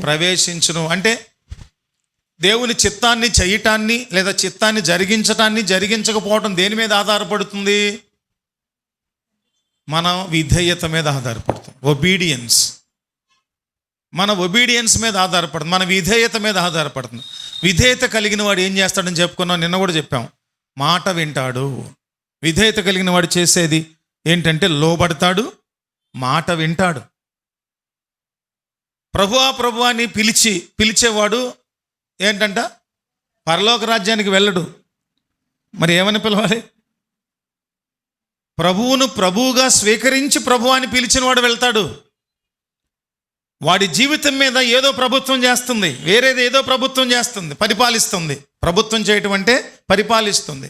ప్రవేశించును. అంటే దేవుని చిత్తాన్ని చేయటాన్ని లేదా చిత్తాన్ని జరిగించటాన్ని, జరిగించకపోవటం దేని మీద ఆధారపడుతుంది? మన విధేయత మీద ఆధారపడుతుంది. ఒబీడియన్స్, మన ఒబీడియన్స్ మీద ఆధారపడుతుంది, మన విధేయత మీద ఆధారపడుతుంది. విధేయత కలిగిన వాడు ఏం చేస్తాడని చెప్పుకున్నాం, నిన్న కూడా చెప్పాం. మాట వింటాడు. విధేయత కలిగిన వాడు చేసేది ఏంటంటే లోబడతాడు, మాట వింటాడు. ప్రభువా ప్రభువా అని పిలిచేవాడు ఏంటంట? పరలోక రాజ్యానికి వెళ్ళడు. మరి ఏమని పిలవాలి? ప్రభువును ప్రభువుగా స్వీకరించి ప్రభు అని పిలిచిన వాడు వెళ్తాడు. వాడి జీవితం మీద ఏదో ప్రభుత్వం చేస్తుంది, వేరేది ఏదో ప్రభుత్వం చేస్తుంది, పరిపాలిస్తుంది. ప్రభుత్వం చేయటం అంటే పరిపాలిస్తుంది.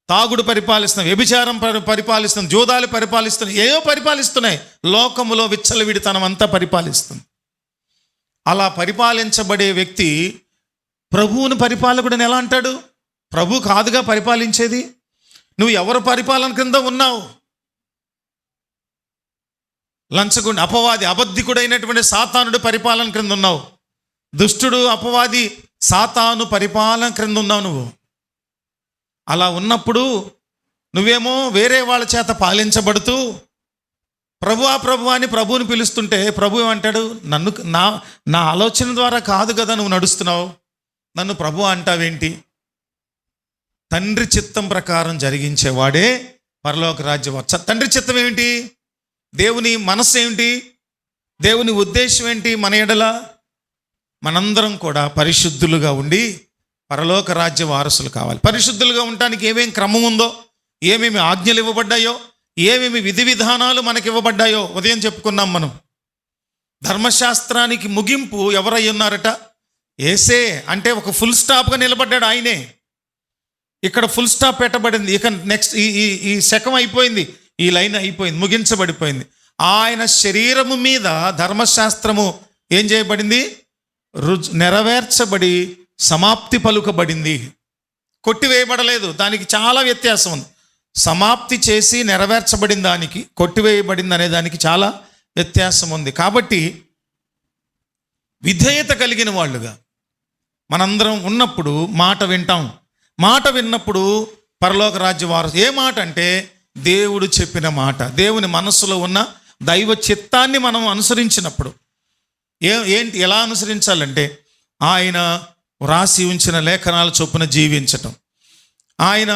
తాగుడు పరిపాలిస్తుంది, వ్యభిచారం పరిపాలిస్తుంది, జూదాలు పరిపాలిస్తుంది, ఏవో పరిపాలిస్తున్నాయి. లోకములో విచ్చలవిడితనం అంతా పరిపాలిస్తుంది. అలా పరిపాలించబడే వ్యక్తి ప్రభువును పరిపాలకుడని ఎలా అంటాడు? ప్రభు కాదుగా పరిపాలించేది. నువ్వు ఎవరు పరిపాలన కింద ఉన్నావు? లంచగుండి, అపవాది, అబద్ధికుడైనటువంటి సాతానుడు పరిపాలన క్రింద ఉన్నావు. దుష్టుడు, అపవాది, సాతాను పరిపాలన క్రింద ఉన్నావు నువ్వు. అలా ఉన్నప్పుడు నువ్వేమో వేరే వాళ్ళ చేత పాలించబడుతూ ప్రభువా ప్రభువా అని ప్రభువుని పిలుస్తుంటే ప్రభు ఏమంటాడు? నన్ను నా ఆలోచన ద్వారా కాదు కదా నువ్వు నడుస్తున్నావు, నన్ను ప్రభు అంటావేంటి? తండ్రి చిత్తం ప్రకారం జరిగించేవాడే పరలోక రాజ్యం. తండ్రి చిత్తం ఏమిటి? దేవుని మనస్సు ఏమిటి? దేవుని ఉద్దేశం ఏంటి? మన ఎడల మనందరం కూడా పరిశుద్ధులుగా ఉండి పరలోక రాజ్య వారసులు కావాలి. పరిశుద్ధులుగా ఉండటానికి ఏమేమి క్రమం ఉందో, ఏమేమి ఆజ్ఞలు ఇవ్వబడ్డాయో, ఏమేమి విధి విధానాలు మనకి ఇవ్వబడ్డాయో ఉదయం చెప్పుకున్నాం మనం. ధర్మశాస్త్రానికి ముగింపు ఎవరై ఉన్నారట? యేసే. అంటే ఒక ఫుల్ స్టాప్గా నిలబడ్డాడు ఆయనే. ఇక్కడ ఫుల్ స్టాప్ పెట్టబడింది. ఇక నెక్స్ట్ ఈ శకం అయిపోయింది, ఈ లైన్ అయిపోయింది, ముగించబడిపోయింది. ఆయన శరీరము మీద ధర్మశాస్త్రము ఏం చేయబడింది? నెరవేర్చబడి సమాప్తి పలుకబడింది. కొట్టివేయబడలేదు. దానికి చాలా వ్యత్యాసం ఉంది. సమాప్తి చేసి నెరవేర్చబడిన దానికి, కొట్టివేయబడింది అనే దానికి చాలా వ్యత్యాసం ఉంది. కాబట్టి విధేయత కలిగిన వాళ్ళుగా మనందరం ఉన్నప్పుడు మాట వింటాం. మాట విన్నప్పుడు పరలోక రాజ్య వారసు. ఏ మాట అంటే దేవుడు చెప్పిన మాట, దేవుని మనస్సులో ఉన్న దైవ చిత్తాన్ని మనం అనుసరించినప్పుడు. ఏంటి, ఎలా అనుసరించాలంటే ఆయన వ్రాసి ఉంచిన లేఖనాల చొప్పున జీవించటం, ఆయన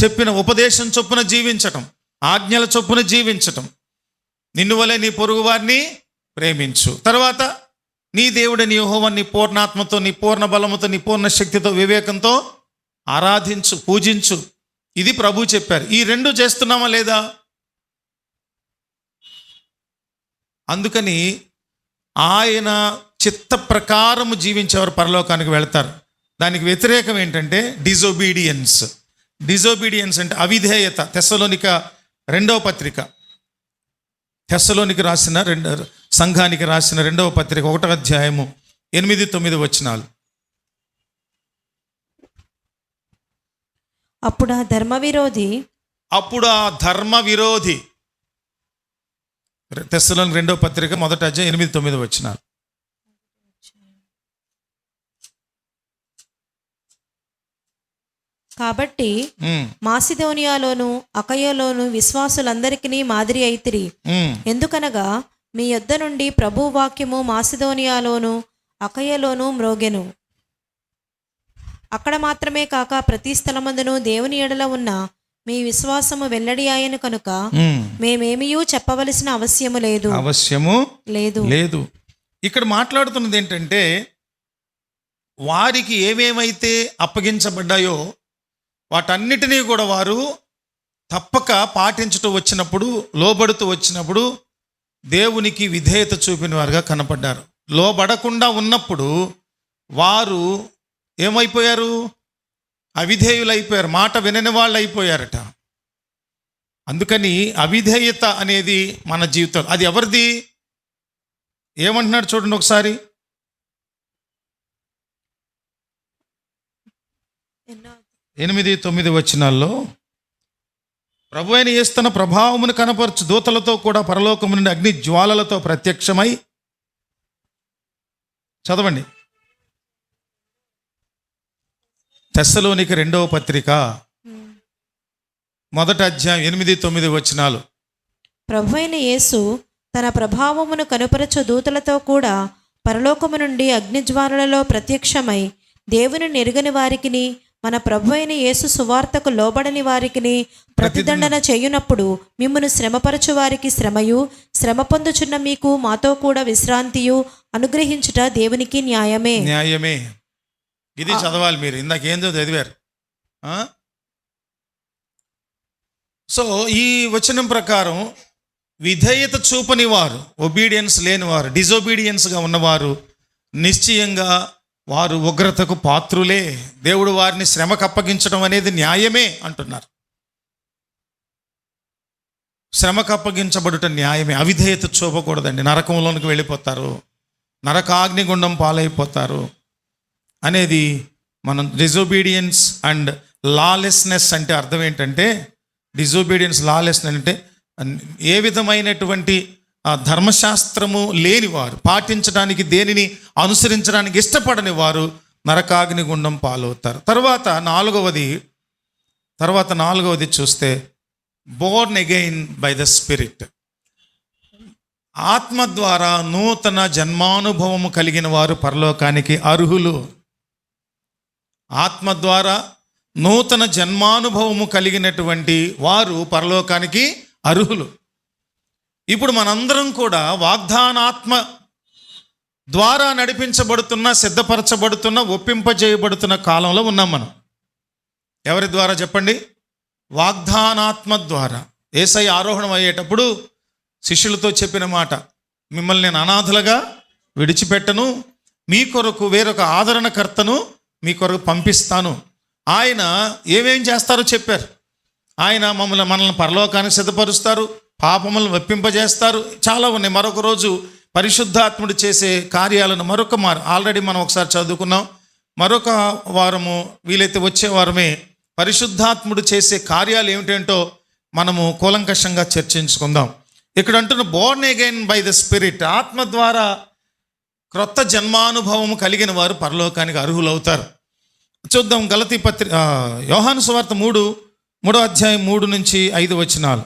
చెప్పిన ఉపదేశం చొప్పున జీవించటం, ఆజ్ఞల చొప్పున జీవించటం. నిన్ను వలె నీ పొరుగు వారిని ప్రేమించు. తర్వాత నీ దేవుడని యెహోవాను నీ పూర్ణాత్మతో, నీ పూర్ణ బలముతో, నీ పూర్ణ శక్తితో, వివేకంతో ఆరాధించు, పూజించు. ఇది ప్రభు చెప్పారు. ఈ రెండు చేస్తున్నామా లేదా? అందుకని ఆయన చిత్త ప్రకారము జీవించేవారు పరలోకానికి వెళ్తారు. దానికి వ్యతిరేకం ఏంటంటే డిజొబీడియన్స్. డిజొబీడియన్స్ అంటే అవిధేయత. తెస్సలోనిక 2వ పత్రిక, తెస్సలోనికి రాసిన సంఘానికి రాసిన 2వ పత్రిక 1వ అధ్యాయము 8-9 వచనాలు. అప్పుడు ఆ ధర్మ విరోధి తెస్సలోనికి 2వ పత్రిక 1వ అధ్యాయం 8-9 వచనాలు. కాబట్టి ఉమ్, మాసిదోనియాలోను అకయలోను విశ్వాసులందరికీ మాదిరి అయితిరి. ఉమ్. ఎందుకనగా మీ యొద్ద నుండి ప్రభు వాక్యము మాసిదోనియాలోను అకయలోను మ్రోగెను. అక్కడ మాత్రమే కాక ప్రతి స్థలమందును దేవుని ఎడల ఉన్న మీ విశ్వాసము వెల్లడి ఆయను కనుక ఉమ్. మేమేమియూ చెప్పవలసిన అవశ్యము లేదు అవశ్యము లేదు. లేదు. ఇక్కడ మాట్లాడుతున్నది ఏంటంటే, వారికి ఏమేమైతే అప్పగించబడ్డాయో వాటన్నిటినీ కూడా వారు తప్పక పాటించుతూ వచ్చినప్పుడు, లోబడుతూ వచ్చినప్పుడు దేవునికి విధేయత చూపిన వారుగా కనపడ్డారు. లోబడకుండా ఉన్నప్పుడు వారు ఏమైపోయారు? అవిధేయులు అయిపోయారు, మాట వినని వాళ్ళు అయిపోయారట. అందుకని అవిధేయత అనేది మన జీవితం. అది ఎవరిది? ఏమంటున్నాడు చూడండి ఒకసారి. ఎనిమిది 9 వచనాల్లో, ప్రభు అయిన యేసు తన ప్రభావమును కనపరచు దూతలతో కూడా పరలోకము నుండి అగ్ని జ్వాలలతో ప్రత్యక్షమై, చదవండి, తెస్సలోనికి 2వ పత్రిక 1వ అధ్యాయం 8, 9 వచనాలు. ప్రభు అయిన యేసు తన ప్రభావమును కనుపరచు దూతలతో కూడా పరలోకము నుండి అగ్నిజ్వాలలలో ప్రత్యక్షమై దేవుని నెరుగని వారికిని మన ప్రభు అయిన యేసు సువార్తకు లోబడని వారికిని ప్రతిదండన చేయునప్పుడు మిమ్మును శ్రమపరచు వారికి శ్రమయు, శ్రమ పొందుచున్న మీకు మాతో కూడా విశ్రాంతియు అనుగ్రహించుట దేవునికి న్యాయమే. న్యాయమే. ఇది చదవాలి మీరు. ఇందాకేందో చదివారు. సో ఈ వచనం ప్రకారం విధేయత చూపని వారు, ఒబీడియన్స్ లేనివారు, డిజొబీడియన్స్గా ఉన్నవారు నిశ్చయంగా వారు ఉగ్రతకు పాత్రులే. దేవుడు వారిని శ్రమకు అప్పగించడం అనేది న్యాయమే అంటున్నారు. శ్రమకు అప్పగించబడుట న్యాయమే. అవిధేయత చూపకూడదండి, నరకంలోనికి వెళ్ళిపోతారు, నరకాగ్నిగుండం పాలైపోతారు అనేది మనం. డిజొబీడియన్స్ అండ్ లాలెస్నెస్ అంటే అర్థం ఏంటంటే, డిజొబీడియన్స్, లాలెస్నెస్ అంటే ఏ విధమైనటువంటి ధర్మశాస్త్రము లేనివారు, పాటించడానికి, దేనిని అనుసరించడానికి ఇష్టపడని వారు నరకాగ్నిగుండం పాలవుతారు. తర్వాత నాలుగవది చూస్తే, Born again by the spirit. ఆత్మ ద్వారా నూతన జన్మానుభవము కలిగిన వారు పరలోకానికి అర్హులు. ఆత్మ ద్వారా నూతన జన్మానుభవము కలిగినటువంటి వారు పరలోకానికి అర్హులు. ఇప్పుడు మనందరం కూడా వాగ్దానాత్మ ద్వారా నడిపించబడుతున్న, సిద్ధపరచబడుతున్న, ఒప్పింపజేయబడుతున్న కాలంలో ఉన్నాం మనం. ఎవరి ద్వారా చెప్పండి? వాగ్దానాత్మ ద్వారా. యేసయ్య ఆరోహణం అయ్యేటప్పుడు శిష్యులతో చెప్పిన మాట, మిమ్మల్ని నేను అనాథలుగా విడిచిపెట్టను, మీ కొరకు వేరొక ఆదరణకర్తను మీ కొరకు పంపిస్తాను. ఆయన ఏమేం చేస్తారో చెప్పారు. ఆయన మనల్ని పరలోకానికి సిద్ధపరుస్తారు, పాపములను ఒప్పింపజేస్తారు, చాలా ఉన్నాయి. మరొక రోజు పరిశుద్ధాత్ముడు చేసే కార్యాలను ఆల్రెడీ మనం ఒకసారి చదువుకున్నాం. మరొక వారము, వీలైతే వచ్చే వారమే, పరిశుద్ధాత్ముడు చేసే కార్యాలు ఏమిటంటో మనము కూలంకషంగా చర్చించుకుందాం. ఇక్కడ అంటున్న Born again by the spirit, ఆత్మ ద్వారా క్రొత్త జన్మానుభవం కలిగిన వారు పరలోకానికి అర్హులవుతారు. చూద్దాం గలతీ పత్రిక, యోహాను సువార్త 3వ అధ్యాయం 3 నుంచి 5 వచనాలు.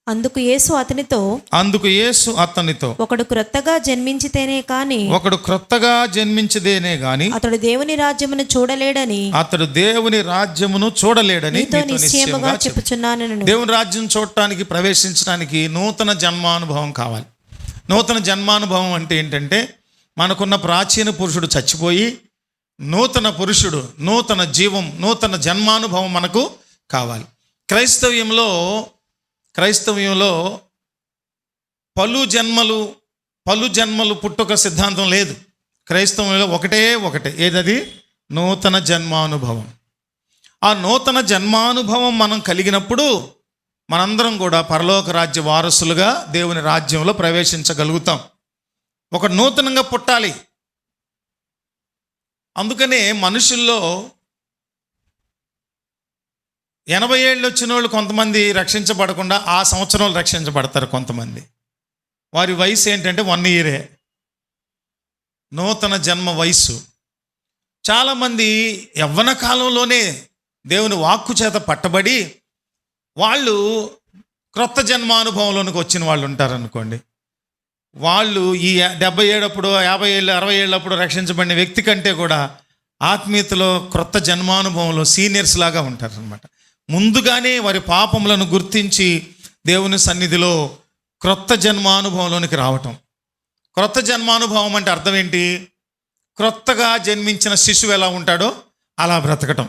అందుకు యేసు అతనితో ఒకడు క్రొత్తగా జన్మించితేనే కాని అతడు దేవుని రాజ్యమును చూడలేడని నిశ్చయముగా చెప్పుచున్నాను. దేవుని రాజ్యం చూడటానికి, ప్రవేశించడానికి నూతన జన్మానుభవం కావాలి. నూతన జన్మానుభవం అంటే ఏంటంటే, మనకున్న ప్రాచీన పురుషుడు చచ్చిపోయి నూతన పురుషుడు, నూతన జీవం, నూతన జన్మానుభవం మనకు కావాలి. క్రైస్తవ్యంలో పలు జన్మలు పుట్టుక సిద్ధాంతం లేదు. క్రైస్తవంలో ఒకటే, ఏదది? నూతన జన్మానుభవం. ఆ నూతన జన్మానుభవం మనం కలిగినప్పుడు మనందరం కూడా పరలోక రాజ్య వారసులుగా దేవుని రాజ్యంలో ప్రవేశించగలుగుతాం. ఒక నూతనంగా పుట్టాలి. అందుకనే మనుషుల్లో 80 ఏళ్ళు వచ్చిన వాళ్ళు కొంతమంది రక్షించబడకుండా ఆ సంవత్సరంలో రక్షించబడతారు. కొంతమంది వారి వయసు ఏంటంటే 1 ఇయరే. నూతన జన్మ వయస్సు. చాలామంది యవ్వన కాలంలోనే దేవుని వాక్కు చేత పట్టబడి వాళ్ళు క్రొత్త జన్మానుభవంలోనికి వచ్చిన వాళ్ళు ఉంటారనుకోండి. వాళ్ళు ఈ 77 అప్పుడు 50 ఏళ్ళు 60 ఏళ్ళప్పుడు రక్షించబడిన వ్యక్తి కంటే కూడా ఆత్మీయతలో క్రొత్త జన్మానుభవంలో సీనియర్స్ లాగా ఉంటారనమాట. ముందుగానే వారి పాపములను గుర్తించి దేవుని సన్నిధిలో క్రొత్త జన్మానుభవంలోనికి రావటం. క్రొత్త జన్మానుభవం అంటే అర్థం ఏంటి? క్రొత్తగా జన్మించిన శిశువు ఎలా ఉంటాడో అలా బ్రతకటం.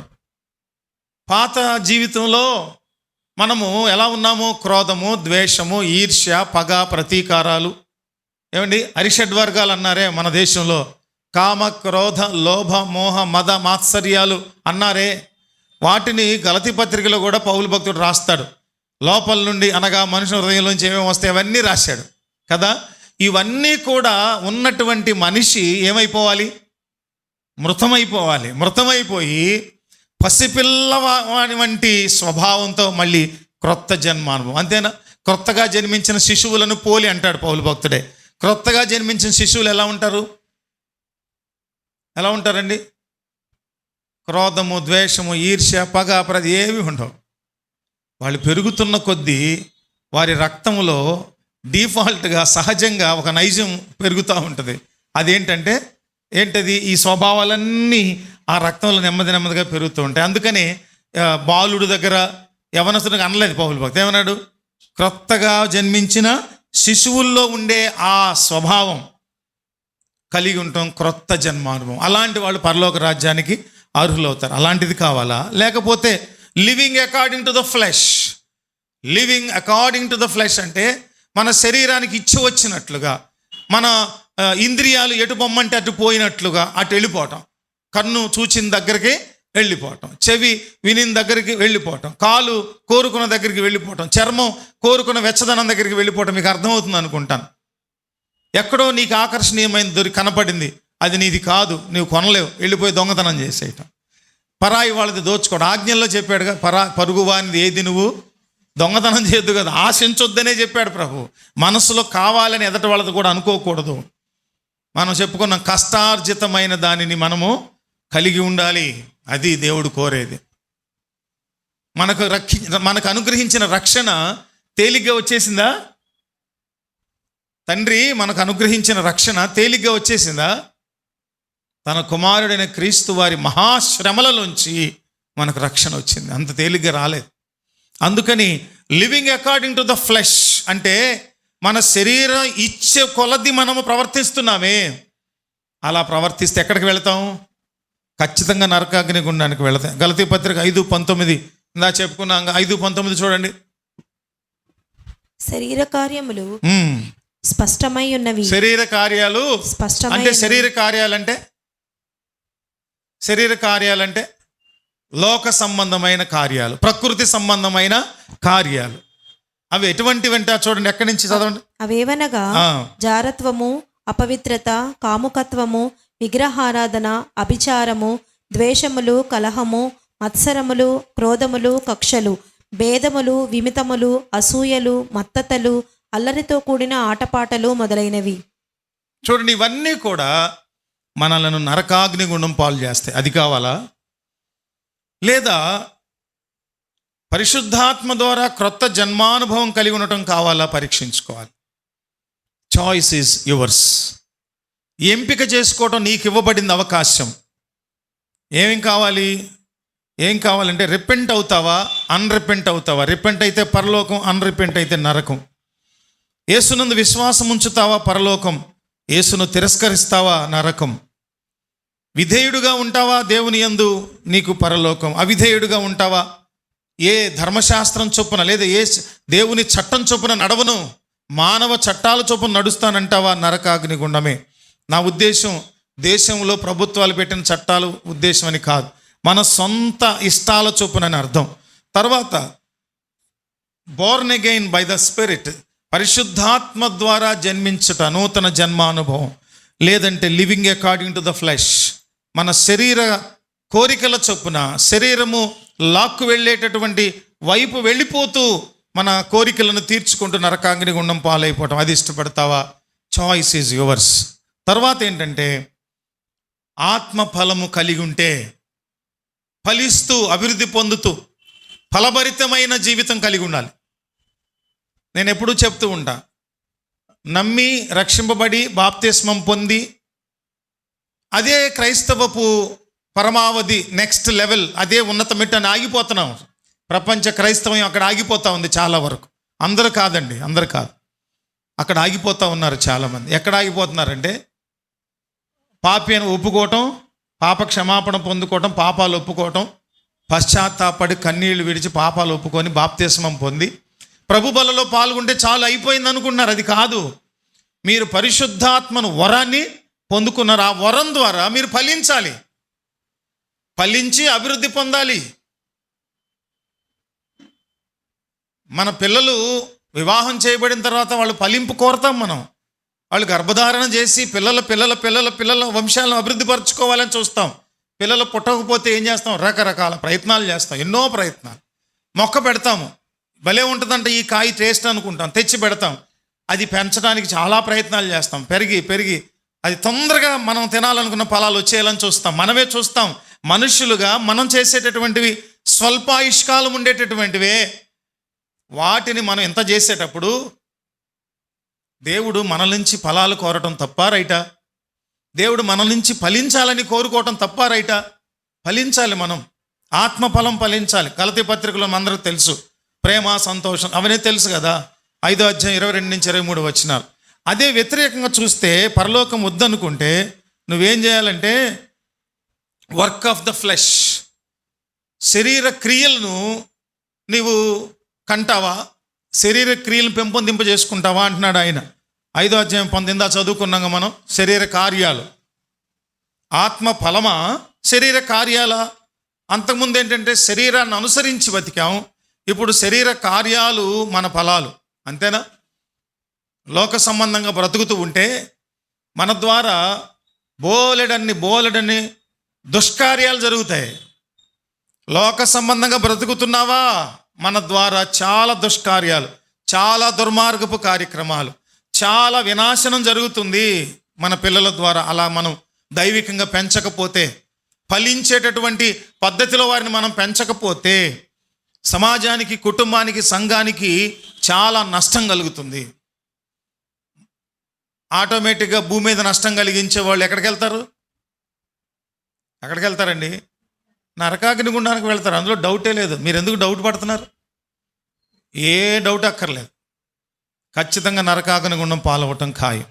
పాత జీవితంలో మనము ఎలా ఉన్నామో క్రోధము, ద్వేషము, ఈర్ష్య, పగ, ప్రతీకారాలు, ఏమండి అరిషడ్వర్గాలు అన్నారే మన దేశంలో, కామ, క్రోధ, లోభ, మోహ, మద, మాత్సర్యాలు అన్నారే. వాటిని గలతీ పత్రికలో కూడా పౌలు భక్తుడు రాస్తాడు. లోపల నుండి అనగా మనుషుల హృదయంలోంచి ఏమేమి వస్తాయి అవన్నీ రాశాడు కదా. ఇవన్నీ కూడా ఉన్నటువంటి మనిషి ఏమైపోవాలి? మృతమైపోవాలి. మృతమైపోయి పసిపిల్లవాడి వంటి స్వభావంతో మళ్ళీ క్రొత్త జన్మానుభవం. అంతేనా? క్రొత్తగా జన్మించిన శిశువులను పోలి అంటాడు పౌలు భక్తుడే. క్రొత్తగా జన్మించిన శిశువులు ఎలా ఉంటారు? ఎలా ఉంటారండి? క్రోధము, ద్వేషము, ఈర్ష్య, పగ, ప్రతి ఏవి ఉండవు. వాళ్ళు పెరుగుతున్న కొద్దీ వారి రక్తంలో డిఫాల్ట్గా సహజంగా ఒక నైజం పెరుగుతూ ఉంటుంది. అదేంటంటే ఏంటది? ఈ స్వభావాలన్నీ ఆ రక్తంలో నెమ్మదిగా పెరుగుతూ ఉంటాయి. అందుకని బాలుడు దగ్గర యవనస్తుడికి అనలేదు పౌలు భక్తి. ఏమన్నాడు? క్రొత్తగా జన్మించిన శిశువుల్లో ఉండే ఆ స్వభావం కలిగి ఉంటాం, క్రొత్త జన్మానుభవం. అలాంటి వాళ్ళు పరలోక రాజ్యానికి అర్హులవుతారు. అలాంటిది కావాలా? లేకపోతే living according to the flesh. Living according to the flesh అంటే మన శరీరానికి ఇచ్చి వచ్చినట్లుగా, మన ఇంద్రియాలు ఎటు పొమ్మంటే అటు పోయినట్లుగా అటు వెళ్ళిపోవటం. కన్ను చూచిన దగ్గరికి వెళ్ళిపోవటం, చెవి వినిన దగ్గరికి వెళ్ళిపోవటం, కాలు కోరుకున్న దగ్గరికి వెళ్ళిపోవటం, చర్మం కోరుకున్న వెచ్చదనం దగ్గరికి వెళ్ళిపోవటం. మీకు అర్థమవుతుంది అనుకుంటాను. ఎక్కడో నీకు ఆకర్షణీయమైన కనపడింది, అది నీది కాదు, నువ్వు కొనలేవు, వెళ్ళిపోయి దొంగతనం చేసేయటం. పరాయి వాళ్ళది దోచుకోవడం. ఆజ్ఞల్లో చెప్పాడుగా, పరుగువానిది ఏది నువ్వు దొంగతనం చేయొద్దు కదా, ఆశించొద్దనే చెప్పాడు ప్రభు. మనసులో కావాలని ఎదటి వాళ్ళది కూడా అనుకోకూడదు. మనం చెప్పుకున్న కష్టార్జితమైన దానిని మనము కలిగి ఉండాలి. అది దేవుడు కోరేది. మనకు అనుగ్రహించిన రక్షణ తేలిగ్గా వచ్చేసిందా? తండ్రి మనకు అనుగ్రహించిన రక్షణ తేలిగ్గా వచ్చేసిందా? తన కుమారుడైన క్రీస్తు వారి మహాశ్రమలలోంచి మనకు రక్షణ వచ్చింది. అంత తేలిగ్గా రాలేదు. అందుకని living according to the flesh అంటే మన శరీరం ఇచ్చే కొలది మనము ప్రవర్తిస్తున్నామే. అలా ప్రవర్తిస్తే ఎక్కడికి వెళతాం? ఖచ్చితంగా నరకాగ్ని గుండానికి వెళతాం. గలతీ పత్రిక 5:19 ఇందా చెప్పుకున్నాం. 5:19 చూడండి. శరీర కార్యములు స్పష్టమై ఉన్నవి. శరీర కార్యాలు అంటే శరీర కార్యాలంటే లోక సంబంధమైన కార్యాలు, ప్రకృతి సంబంధమైన కార్యాలు. అవి ఎటువంటివి అంటే చూడండి, ఎక్కడి నుంచి చదవండి. అవేవనగా జారత్వము, అపవిత్రత, కాముకత్వము, విగ్రహారాధన, అభిచారము, ద్వేషములు, కలహము, మత్సరములు, క్రోధములు, కక్షలు, భేదములు, విమితములు, అసూయలు, మత్తతలు, అల్లరితో కూడిన ఆటపాటలు మొదలైనవి. చూడండి, ఇవన్నీ కూడా మనలను నరకాగ్ని గుండం పాలు చేస్తాయి. అది కావాలా? లేదా పరిశుద్ధాత్మ ద్వారా క్రొత్త జన్మానుభవం కలిగి ఉండటం కావాలా? పరీక్షించుకోవాలి. Choice is yours. ఎంపిక చేసుకోవటం నీకు ఇవ్వబడింది అవకాశం. ఏం కావాలంటే రిపెంట్ అవుతావా, అన్రిపెంట్ అవుతావా? రిపెంట్ అయితే పరలోకం, అన్రిపెంట్ అయితే నరకం. యేసునందు విశ్వాసం ఉంచుతావా? పరలోకం. యేసును తిరస్కరిస్తావా? నరకం. విధేయుడుగా ఉంటావా దేవుని యందు? నీకు పరలోకం. అవిధేయుడుగా ఉంటావా? ఏ ధర్మశాస్త్రం చొప్పున లేదా ఏ దేవుని చట్టం చొప్పున నడవను, మానవ చట్టాల చొప్పున నడుస్తానంటావా? నరకాగ్ని గుండమే. నా ఉద్దేశం దేశంలో ప్రభుత్వాలు పెట్టిన చట్టాలు ఉద్దేశం అని కాదు, మన సొంత ఇష్టాల చొప్పునని అర్థం. తర్వాత Born again by the spirit, పరిశుద్ధాత్మ ద్వారా జన్మించుట, నూతన జన్మానుభవం. లేదంటే living according to the flesh, మన శరీర కోరికల చొప్పున శరీరము లాక్కు వెళ్ళేటటువంటి వైపు వెళ్ళిపోతూ మన కోరికలను తీర్చుకుంటూ నరకాగ్ని గుండం పాలైపోవటం. అది ఇష్టపడతావా? Choice is yours. తర్వాత ఏంటంటే ఆత్మ ఫలము కలిగి ఉంటే, ఫలిస్తూ అభివృద్ధి పొందుతూ ఫలభరితమైన జీవితం కలిగి ఉండాలి. నేను ఎప్పుడూ చెప్తూ ఉంటా, నమ్మి రక్షింపబడి బాప్తిస్మం పొంది అదే క్రైస్తవపు పరమావధి, నెక్స్ట్ లెవెల్, అదే ఉన్నత మెట్టు అని ఆగిపోతున్నాం. ప్రపంచ క్రైస్తవం అక్కడ ఆగిపోతూ ఉంది చాలా వరకు. అందరూ కాదండి, అందరూ కాదు, అక్కడ ఆగిపోతూ ఉన్నారు చాలామంది. ఎక్కడ ఆగిపోతున్నారంటే పాపి అని ఒప్పుకోవటం, పాప క్షమాపణ పొందుకోవటం, పాపాలు ఒప్పుకోవటం, పశ్చాత్తాపడి కన్నీళ్లు విడిచి పాపాలు ఒప్పుకొని బాప్తిస్మం పొంది ప్రభు బలలో పాల్గొంటే చాలు అయిపోయింది అనుకున్నారు. అది కాదు. మీరు పరిశుద్ధాత్మను వరాన్ని పొందుకున్నారు. ఆ వరం ద్వారా మీరు ఫలించాలి, ఫలించి అభివృద్ధి పొందాలి. మన పిల్లలు వివాహం చేయబడిన తర్వాత వాళ్ళు ఫలింపు కోరతాం మనం. వాళ్ళు గర్భధారణ చేసి పిల్లల వంశాలను అభివృద్ధి పరచుకోవాలని చూస్తాం. పిల్లలు పుట్టకపోతే ఏం చేస్తాం? రకరకాల ప్రయత్నాలు చేస్తాం, ఎన్నో ప్రయత్నాలు. మొక్క పెడతాము, భలే ఉంటుందంటే ఈ కాయ టేస్ట్ అనుకుంటాం, తెచ్చి పెడతాం. అది పెంచడానికి చాలా ప్రయత్నాలు చేస్తాం. పెరిగి అది తొందరగా మనం తినాలనుకున్న ఫలాలు వచ్చేయాలని చూస్తాం. మనమే చూస్తాం, మనుషులుగా మనం చేసేటటువంటివి స్వల్పాయుష్కాలం ఉండేటటువంటివే. వాటిని మనం ఎంత చేసేటప్పుడు దేవుడు మన నుంచి ఫలాలు కోరటం తప్పా రైటా? దేవుడు మన నుంచి ఫలించాలని కోరుకోవటం తప్పా రైటా? ఫలించాలి, మనం ఆత్మఫలం ఫలించాలి. గలతీ పత్రికలో అందరూ తెలుసు, ప్రేమ, సంతోషం అవన్నీ తెలుసు కదా. 5వ అధ్యాయం 22-23 వచనాలు. అదే వ్యతిరేకంగా చూస్తే, పరలోకం వద్దనుకుంటే నువ్వేం చేయాలంటే వర్క్ ఆఫ్ ద ఫ్లెష్, శరీర క్రియలను నీవు కంటావా, శరీర క్రియలను పెంపొందింపజేసుకుంటావా అంటున్నాడు ఆయన. 5వ అధ్యాయం 19 చదువుకున్నాగా మనం. శరీర కార్యాలు, ఆత్మ ఫలమా శరీర కార్యాలా? అంతకుముందు ఏంటంటే శరీరాన్ని అనుసరించి బతికాం, ఇప్పుడు శరీర కార్యాలు మన ఫలాలు. అంతేనా? లోక సంబంధంగా బ్రతుకుతూ ఉంటే మన ద్వారా బోలెడన్ని దుష్కార్యాలు జరుగుతాయి. లోక సంబంధంగా బ్రతుకుతున్నావా, మన ద్వారా చాలా దుష్కార్యాలు, చాలా దుర్మార్గపు కార్యక్రమాలు, చాలా వినాశనం జరుగుతుంది మన పిల్లల ద్వారా. అలా మనం దైవికంగా పెంచకపోతే, ఫలించేటటువంటి పద్ధతిలో వారిని మనం పెంచకపోతే సమాజానికి, కుటుంబానికి, సంఘానికి చాలా నష్టం కలుగుతుంది. ఆటోమేటిక్గా భూమి మీద నష్టం కలిగించే వాళ్ళు ఎక్కడికి వెళ్తారండి? నరకాగ్ని గుండానికి వెళ్తారు. అందులో డౌటే లేదు. మీరు ఎందుకు డౌట్ పడుతున్నారు? ఏ డౌట్ అక్కర్లేదు. ఖచ్చితంగా నరకాగ్ని గుండం పాలవటం ఖాయం.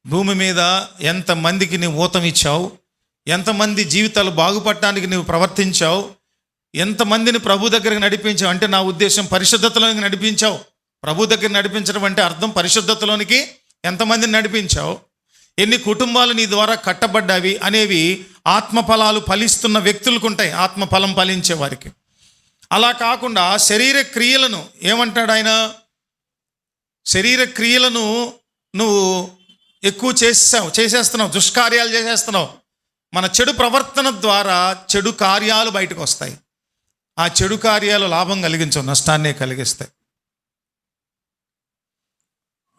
భూమి మీద ఎంతమందికి నీవు ఊతం ఇచ్చావు, ఎంతమంది జీవితాలు బాగుపడటానికి నీవు ప్రవర్తించావు, ఎంతమందిని ప్రభు దగ్గరికి నడిపించావు. అంటే నా ఉద్దేశం పరిశుద్ధతలోనికి నడిపించావు. ప్రభు దగ్గర నడిపించడం అంటే అర్థం పరిశుద్ధతలోనికి ఎంతమందిని నడిపించావు, ఎన్ని కుటుంబాలు నీ ద్వారా కట్టబడ్డావి అనేవి ఆత్మఫలాలు ఫలిస్తున్న వ్యక్తులకు ఉంటాయి, ఆత్మఫలం ఫలించే వారికి. అలా కాకుండా శరీర క్రియలను ఏమంటాడు ఆయన? శరీర క్రియలను నువ్వు ఎక్కువ చేసేస్తున్నావు, దుష్కార్యాలు చేసేస్తున్నావు. మన చెడు ప్రవర్తన ద్వారా చెడు కార్యాలు బయటకు వస్తాయి. ఆ చెడు కార్యాలు లాభం కలిగించవు, నష్టాన్నే కలిగిస్తాయి.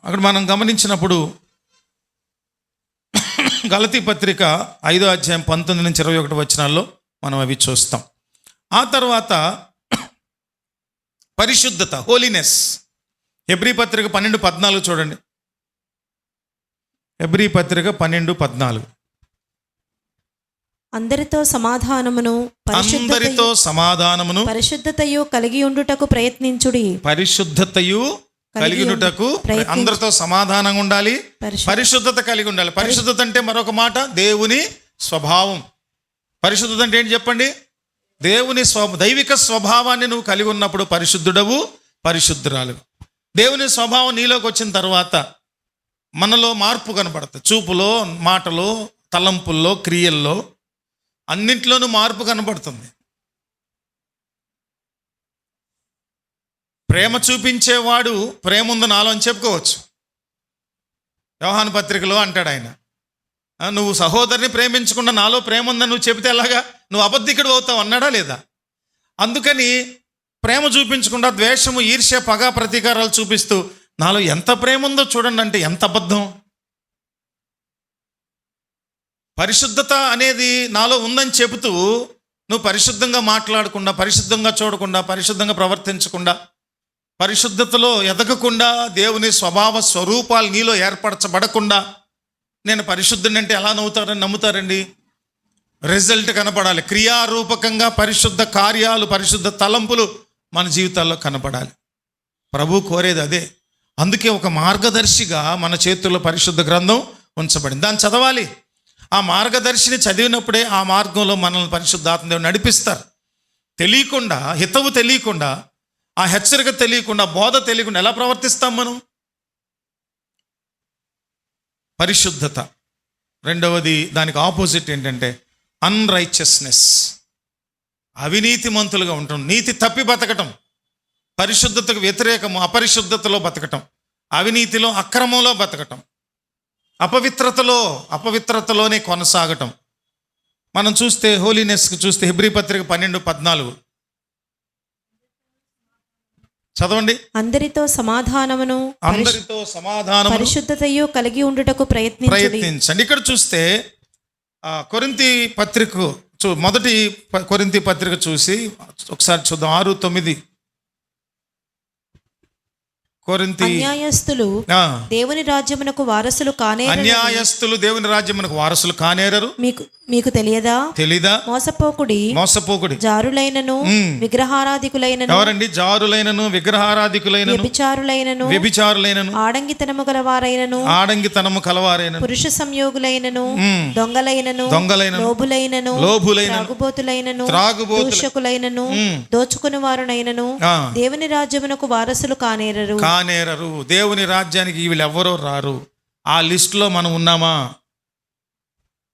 అక్కడ మనం గమనించినప్పుడు గలతీ పత్రిక 5వ అధ్యాయం 19-21 వచనాల్లో మనం అవి చూస్తాం. ఆ తర్వాత పరిశుద్ధత, హోలీనెస్. హెబ్రీ పత్రిక 12-14 చూడండి. హెబ్రీ పత్రిక 12-14. అందరితో సమాధానమును పరిశుద్ధతయు కలిగి ఉండుటకు ప్రయత్నించుడి. పరిశుద్ధతయు కలిగి ఉండుటకు, అందరితో సమాధానంగా ఉండాలి, పరిశుద్ధత కలిగి ఉండాలి. పరిశుద్ధత అంటే మరొక మాట దేవుని స్వభావం. పరిశుద్ధత అంటే ఏంటి చెప్పండి? దేవుని దైవిక స్వభావాన్ని నువ్వు కలిగి ఉన్నప్పుడు పరిశుద్ధుడవు, పరిశుద్ధురాలు. దేవుని స్వభావం నీలోకి వచ్చిన తర్వాత మనలో మార్పు కనపడుతుంది. చూపులో, మాటలో, తలంపుల్లో, క్రియల్లో, అన్నింటిలోనూ మార్పు కనపడుతుంది. ప్రేమ చూపించేవాడు ప్రేమ ఉంది నాలో అని చెప్పుకోవచ్చు. యోహాను పత్రికలో అంటాడు ఆయన, నువ్వు సహోదరుని ప్రేమించకుండా నాలో ప్రేమ ఉందని నువ్వు చెబితే ఎలాగా? నువ్వు అబద్ధికుడు అవుతావు అన్నాడా లేదా? అందుకని ప్రేమ చూపించకుండా ద్వేషము, ఈర్ష్య, పగ, ప్రతీకారాలు చూపిస్తూ నాలో ఎంత ప్రేమ ఉందో చూడండి అంటే ఎంత అబద్ధం. పరిశుద్ధత అనేది నాలో ఉందని చెబుతూ నువ్వు పరిశుద్ధంగా మాట్లాడకుండా, పరిశుద్ధంగా చూడకుండా, పరిశుద్ధంగా ప్రవర్తించకుండా, పరిశుద్ధతలో ఎదగకుండా, దేవుని స్వభావ స్వరూపాలు నీలో ఏర్పరచబడకుండా నేను పరిశుద్ధుని అంటే ఎలా నమ్ముతారండి? రిజల్ట్ కనపడాలి. క్రియారూపకంగా పరిశుద్ధ కార్యాలు, పరిశుద్ధ తలంపులు మన జీవితాల్లో కనపడాలి. ప్రభు కోరేది అదే. అందుకే ఒక మార్గదర్శిగా మన చేతుల్లో పరిశుద్ధ గ్రంథం ఉంచబడింది. దాన్ని చదవాలి. ఆ మార్గదర్శిని చదివినప్పుడే ఆ మార్గంలో మనల్ని పరిశుద్ధాత్మ దేవుడు నడిపిస్తారు. తెలియకుండా, హితవు తెలియకుండా, ఆ హెచ్చరిక తెలియకుండా, బోధ తెలియకుండా ఎలా ప్రవర్తిస్తాం మనం? పరిశుద్ధత. రెండవది, దానికి ఆపోజిట్ ఏంటంటే అన్రైచియస్నెస్. అవినీతిమంతులుగా ఉండటం, నీతి తప్పి బతకటం. పరిశుద్ధతకు వ్యతిరేకము అపరిశుద్ధతలో బతకటం, అవినీతిలో, అక్రమంలో బతకటం, అపవిత్రతలోనే కొనసాగటం. మనం చూస్తే హోలీనెస్కి చూస్తే హెబ్రీ పత్రిక 12:14 చదవండి. అందరితో సమాధానమును పరిశుద్ధతయు కలిగి ఉండుటకు ప్రయత్నించండి. ఇక్కడ చూస్తే కొరింథీ పత్రిక మొదటి కొరింథీ పత్రిక చూసి ఒకసారి చూద్దాం. 6:9. అన్యాయస్తులు దేవుని రాజ్యమునకు వారసులు కానేరరు. అన్యాయస్తులు దేవుని రాజ్యమునకు వారసులు కానేరరు. మీకు తెలీదా? మోసపోకుడి జారులైనను విగ్రహారాధికులైనను. ఎవరండి జారులైనను? విగ్రహారాధికులైనను, వ్యభిచారులైనను, ఆడంగితనము కలవారైనను, పురుష సంయోగులైనను, దొంగలైనను, లోభులైనను, త్రాగుబోతులైనను, దోచుకుని వారునైనను దేవుని రాజ్యమునకు వారసులు కానేరరు. దేవుని రాజ్యానికి వీళ్ళెవ్వరూ రారు. ఆ లిస్టులో మనం ఉన్నామా?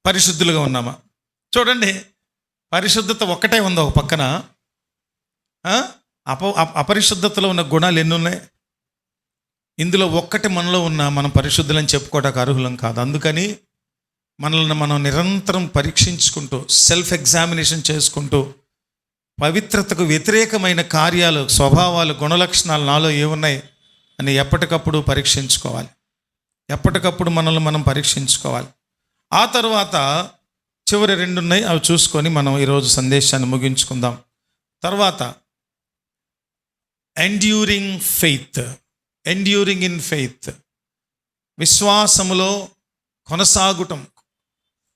పరిశుద్ధులుగా ఉన్నామా? చూడండి, పరిశుద్ధత ఒక్కటే ఉంది ఒక పక్కన. అపరిశుద్ధతలో ఉన్న గుణాలు ఎన్ని ఉన్నాయి? ఇందులో ఒక్కటి మనలో ఉన్న మనం పరిశుద్ధులని చెప్పుకోవడానికి అర్హులం కాదు. అందుకని మనల్ని మనం నిరంతరం పరీక్షించుకుంటూ, సెల్ఫ్ ఎగ్జామినేషన్ చేసుకుంటూ, పవిత్రతకు వ్యతిరేకమైన కార్యాలు, స్వభావాలు, గుణలక్షణాలు నాలో ఏమున్నాయి అని ఎప్పటికప్పుడు పరీక్షించుకోవాలి. ఎప్పటికప్పుడు మనల్ని మనం పరీక్షించుకోవాలి. ఆ తర్వాత చివరి 2 ఉన్నాయి, అవి చూసుకొని మనం ఈరోజు సందేశాన్ని ముగించుకుందాం. తర్వాత ఎండ్యూరింగ్ ఇన్ ఫెయిత్, విశ్వాసములో కొనసాగుటం.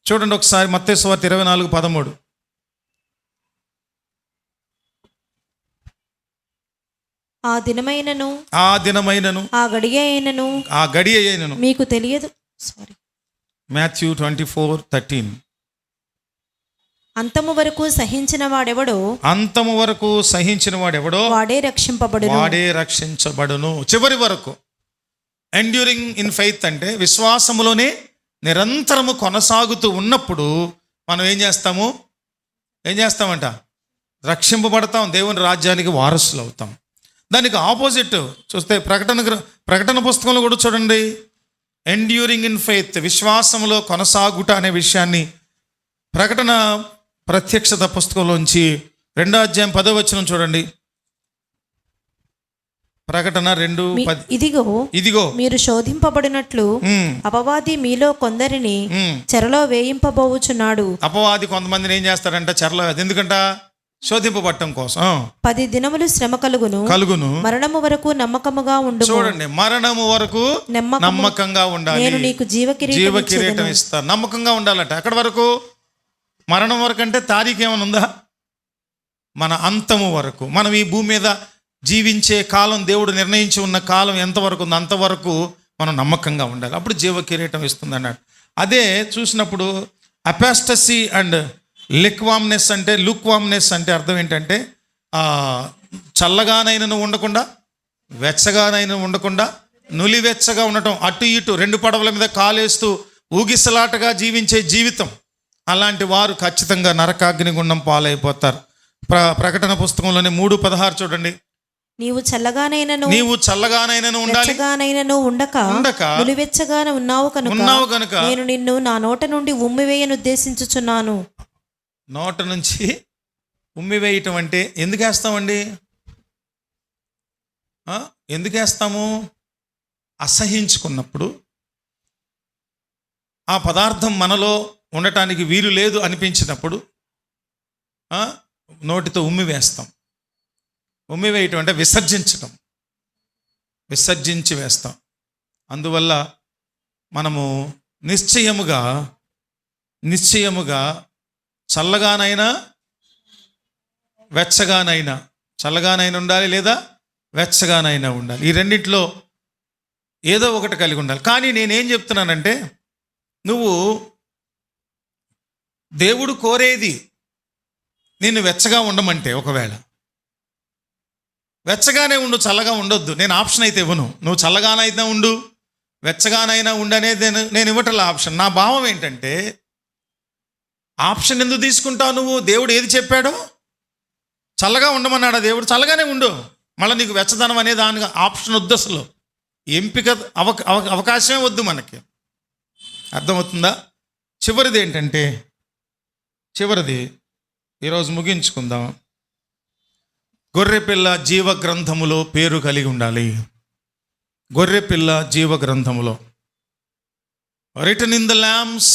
చూడండి ఒకసారి మత్తయి సువార్త 24:13. ఆ దినమైనను ఆ గడియ అయినను మీకు తెలియదు. మాథ్యూ 24:13. అంతము వరకు సహించిన వాడెవడో వాడే రక్షించబడును. చివరి వరకు ఎండ్యూరింగ్ ఇన్ ఫెయిత్ అంటే విశ్వాసములోనే నిరంతరము కొనసాగుతూ ఉన్నప్పుడు మనం ఏం చేస్తామంట? రక్షింపబడతాం, దేవుని రాజ్యానికి వారసులు అవుతాం. దానికి ఆపోజిట్ చూస్తే ప్రకటన పుస్తకంలో కూడా చూడండి, ఎండ్యూరింగ్ ఇన్ ఫెయిత్, విశ్వాసంలో కొనసాగుట అనే విషయాన్ని ప్రకటన ప్రత్యక్షత పుస్తకంలోంచి 2వ అధ్యాయం 10వ వచనం చూడండి. ప్రకటన 2:10. ఇదిగో మీరు శోధింపబడినట్లు అపవాది మీలో కొందరిని చెరలో వేయింపబోచున్నాడు. అపవాది కొంతమందిని ఏం చేస్తాడంట? చెరలో. ఎందుకంట? శోధింపబడటం కోసం. 10 దినములు శ్రమ కలుగును, మరణము వరకు నమ్మకముగా ఉండు. చూడండి, మరణము వరకు నమ్మకంగా ఉండాలి. నేను నీకు జీవ కిరీటం ఇస్తాను. నమ్మకంగా ఉండాలట. ఎక్కడి వరకు? మరణం వరకు అంటే తారీఖు ఏమైనా ఉందా? మన అంతము వరకు. మనం ఈ భూమి మీద జీవించే కాలం, దేవుడు నిర్ణయించి ఉన్న కాలం ఎంతవరకు ఉందో అంతవరకు మనం నమ్మకంగా ఉండాలి. అప్పుడు జీవ కిరీటం ఇస్తుంది అన్నాడు. అదే చూసినప్పుడు అపాస్టసీ అండ్ లుక్వామ్నెస్ అంటే అర్థం ఏంటంటే చల్లగానైనా ఉండకుండా, వెచ్చగానైనా ఉండకుండా, నులివెచ్చగా ఉండటం, అటు ఇటు 2 పడవల మీద కాలేస్తూ ఊగిసలాటగా జీవించే జీవితం. అలాంటి వారు ఖచ్చితంగా నరకాగ్ని గుండం పాలైపోతారు. ప్రకటన పుస్తకంలోనే 3:16 చూడండి. నీవు చల్లగానైనను ఉండక నులివెచ్చగానే ఉన్నావు కనుక నేను నిన్ను నా నోట నుండి ఉమ్మివేయను ఉద్దేశించుచున్నాను. నోట నుంచి ఉమ్మివేయటం అంటే ఎందుకు వేస్తామండి? ఎందుకు వేస్తాము? అసహించుకున్నప్పుడు ఆ పదార్థం మనలో ఉండటానికి వీలు లేదు అనిపించినప్పుడు నోటితో ఉమ్మి వేస్తాం. ఉమ్మి వేయటం అంటే విసర్జించటం, విసర్జించి వేస్తాం. అందువల్ల మనము నిశ్చయముగా చల్లగానైనా వెచ్చగానైనా, చల్లగానైనా ఉండాలి లేదా వెచ్చగానైనా ఉండాలి. ఈ రెండింటిలో ఏదో ఒకటి కలిగి ఉండాలి. కానీ నేనేం చెప్తున్నానంటే, నువ్వు దేవుడు కోరేది నిన్ను వెచ్చగా ఉండమంటే, ఒకవేళ వెచ్చగానే ఉండు, చల్లగా ఉండొద్దు. నేను ఆప్షన్ అయితే ఇవ్వను. నువ్వు చల్లగానైనా ఉండు, వెచ్చగానైనా ఉండు అనేది నేను ఇవ్వటం ఆప్షన్. నా భావం ఏంటంటే, ఆప్షన్ ఎందుకు తీసుకుంటావు నువ్వు? దేవుడు ఏది చెప్పాడో చల్లగా ఉండమన్నాడా దేవుడు? చల్లగానే ఉండు. మళ్ళీ నీకు వెచ్చదనం అనే దానికి ఆప్షన్ వద్దు, అసలు ఎంపిక అవకాశమే వద్దు మనకి. అర్థమవుతుందా? చివరిది ఏంటంటే, ఈరోజు ముగించుకుందాం. గొర్రెపిల్ల జీవ గ్రంథములో పేరు కలిగి ఉండాలి. గొర్రెపిల్ల జీవ గ్రంథములో, return in the lambs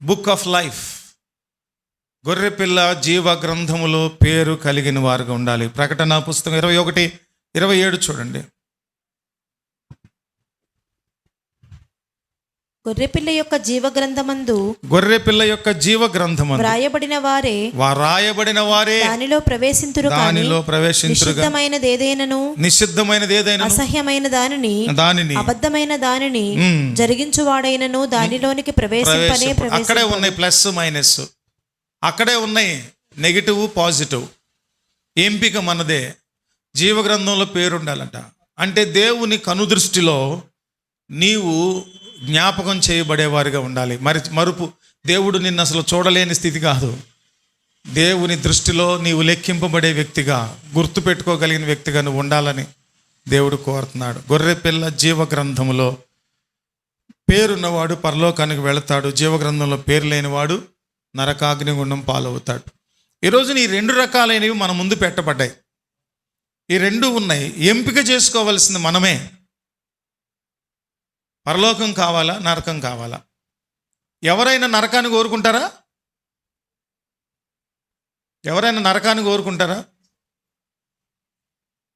book of life. గొర్రెపిల్ల జీవ గ్రంథములో పేరు కలిగిన వారుగా ఉండాలి. ప్రకటన పుస్తకం 21:27 చూడండి. గొర్రెపిల్ల యొక్క జీవ గ్రంథమందు వ్రాయబడిన వారే దానిలో ప్రవేశింతురు. నిషిద్ధమైనదేదైనను అసహ్యమైన దానిని అబద్ధమైన దానిని జరిగించువాడైనను దానిలోనికి ప్రవేశింపనే. అక్కడే ఉన్నాయి ప్లస్ మైనస్, అక్కడే ఉన్నాయి నెగిటివ్ పాజిటివ్. ఎంపిక మనదే. జీవ గ్రంథంలో పేరు ఉండాలంట. అంటే దేవుని కనుదృష్టిలో నీవు జ్ఞాపకం చేయబడేవారిగా ఉండాలి. మరుపు దేవుడు నిన్ను అసలు చూడలేని స్థితి కాదు. దేవుని దృష్టిలో నీవు లెక్కింపబడే వ్యక్తిగా, గుర్తుపెట్టుకోగలిగిన వ్యక్తిగా నువ్వు ఉండాలని దేవుడు కోరుతున్నాడు. గొర్రెపిల్ల జీవ గ్రంథములో పేరున్నవాడు పరలోకానికి వెళతాడు. జీవ గ్రంథంలో పేరు లేనివాడు నరకాగ్నిగుండం పాలవుతాడు. ఈరోజు ఈ 2 రకాలైనవి మన ముందు పెట్టబడ్డాయి. ఈ 2 ఉన్నాయి. ఎంపిక చేసుకోవాల్సింది మనమే. పరలోకం కావాలా, నరకం కావాలా? ఎవరైనా నరకాన్ని కోరుకుంటారా?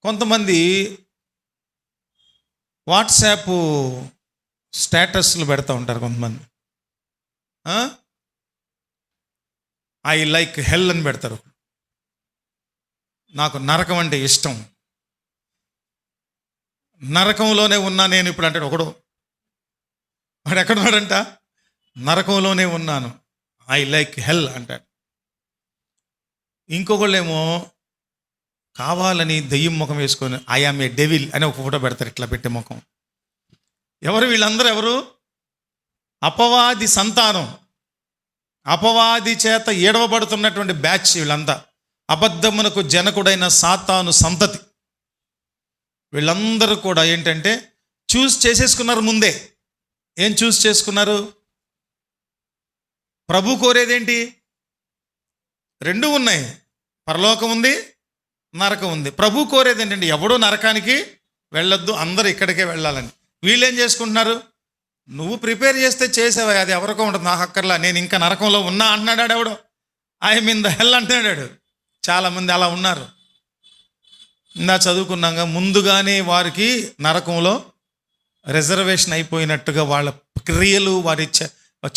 కొంతమంది వాట్సాప్ స్టేటస్లు పెడతా ఉంటారు. కొంతమంది ఐ లైక్ హెల్ అని పెడతారు. నాకు నరకం అంటే ఇష్టం, నరకంలోనే ఉన్నా నేను ఇప్పుడు అంటాడు ఒకడు. వాడు ఎక్కడున్నాడంట? నరకంలోనే ఉన్నాను, ఐ లైక్ హెల్ అంటాడు. ఇంకొకళ్ళేమో కావాలని దెయ్యం ముఖం వేసుకొని ఐ ఆమ్ ఏ డెవిల్ అని ఒక ఫోటో పెడతారు, ఇట్లా పెట్టే ముఖం. వీళ్ళందరూ ఎవరు? అపవాది సంతానం, అపవాది చేత ఏడవబడుతున్నటువంటి బ్యాచ్ వీళ్ళంతా. అబద్ధమునకు జనకుడైన సాతాను సంతతి. వీళ్ళందరూ కూడా ఏంటంటే చూస్ చేసేసుకున్నారు ముందే. ఏం చూస్ చేసుకున్నారు? ప్రభు కోరేదేంటి? 2 ఉన్నాయి, పరలోకం ఉంది, నరకం ఉంది. ప్రభు కోరేది ఏంటంటే ఎవడో నరకానికి వెళ్ళొద్దు, అందరూ ఇక్కడికే వెళ్ళాలని. వీళ్ళు ఏం చేసుకుంటున్నారు? నువ్వు ప్రిపేర్ చేస్తే చేసేవా, అది ఎవరికో ఉంటుంది, నాకు అక్కర్లా, నేను ఇంకా నరకంలో ఉన్నా అంటున్నాడు. ఎవడో ఐఎమ్ ఇన్ ద హెల్ అంటున్నాడు. చాలామంది అలా ఉన్నారు. ఇందా చదువుకున్నాక ముందుగానే వారికి నరకంలో రిజర్వేషన్ అయిపోయినట్టుగా వాళ్ళ క్రియలు, వారి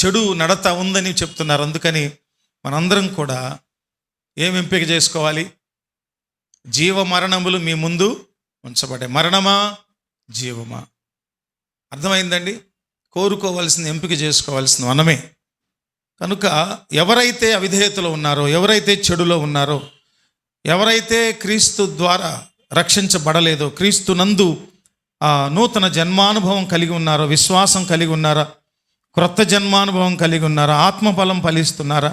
చెడు నడత ఉందని చెప్తున్నారు. అందుకని మనందరం కూడా ఏం ఎంపిక చేసుకోవాలి? జీవ మరణములు మీ ముందు ఉంచబడే. మరణమా జీవమా? అర్థమైందండి? కోరుకోవాల్సింది, ఎంపిక చేసుకోవాల్సింది మనమే. కనుక ఎవరైతే అవిధేయతలో ఉన్నారో, ఎవరైతే చెడులో ఉన్నారో, ఎవరైతే క్రీస్తు ద్వారా రక్షించబడలేదో, క్రీస్తు నందు నూతన జన్మానుభవం కలిగి ఉన్నారో, విశ్వాసం కలిగి ఉన్నారా, క్రొత్త జన్మానుభవం కలిగి ఉన్నారా, ఆత్మఫలం ఫలిస్తున్నారా,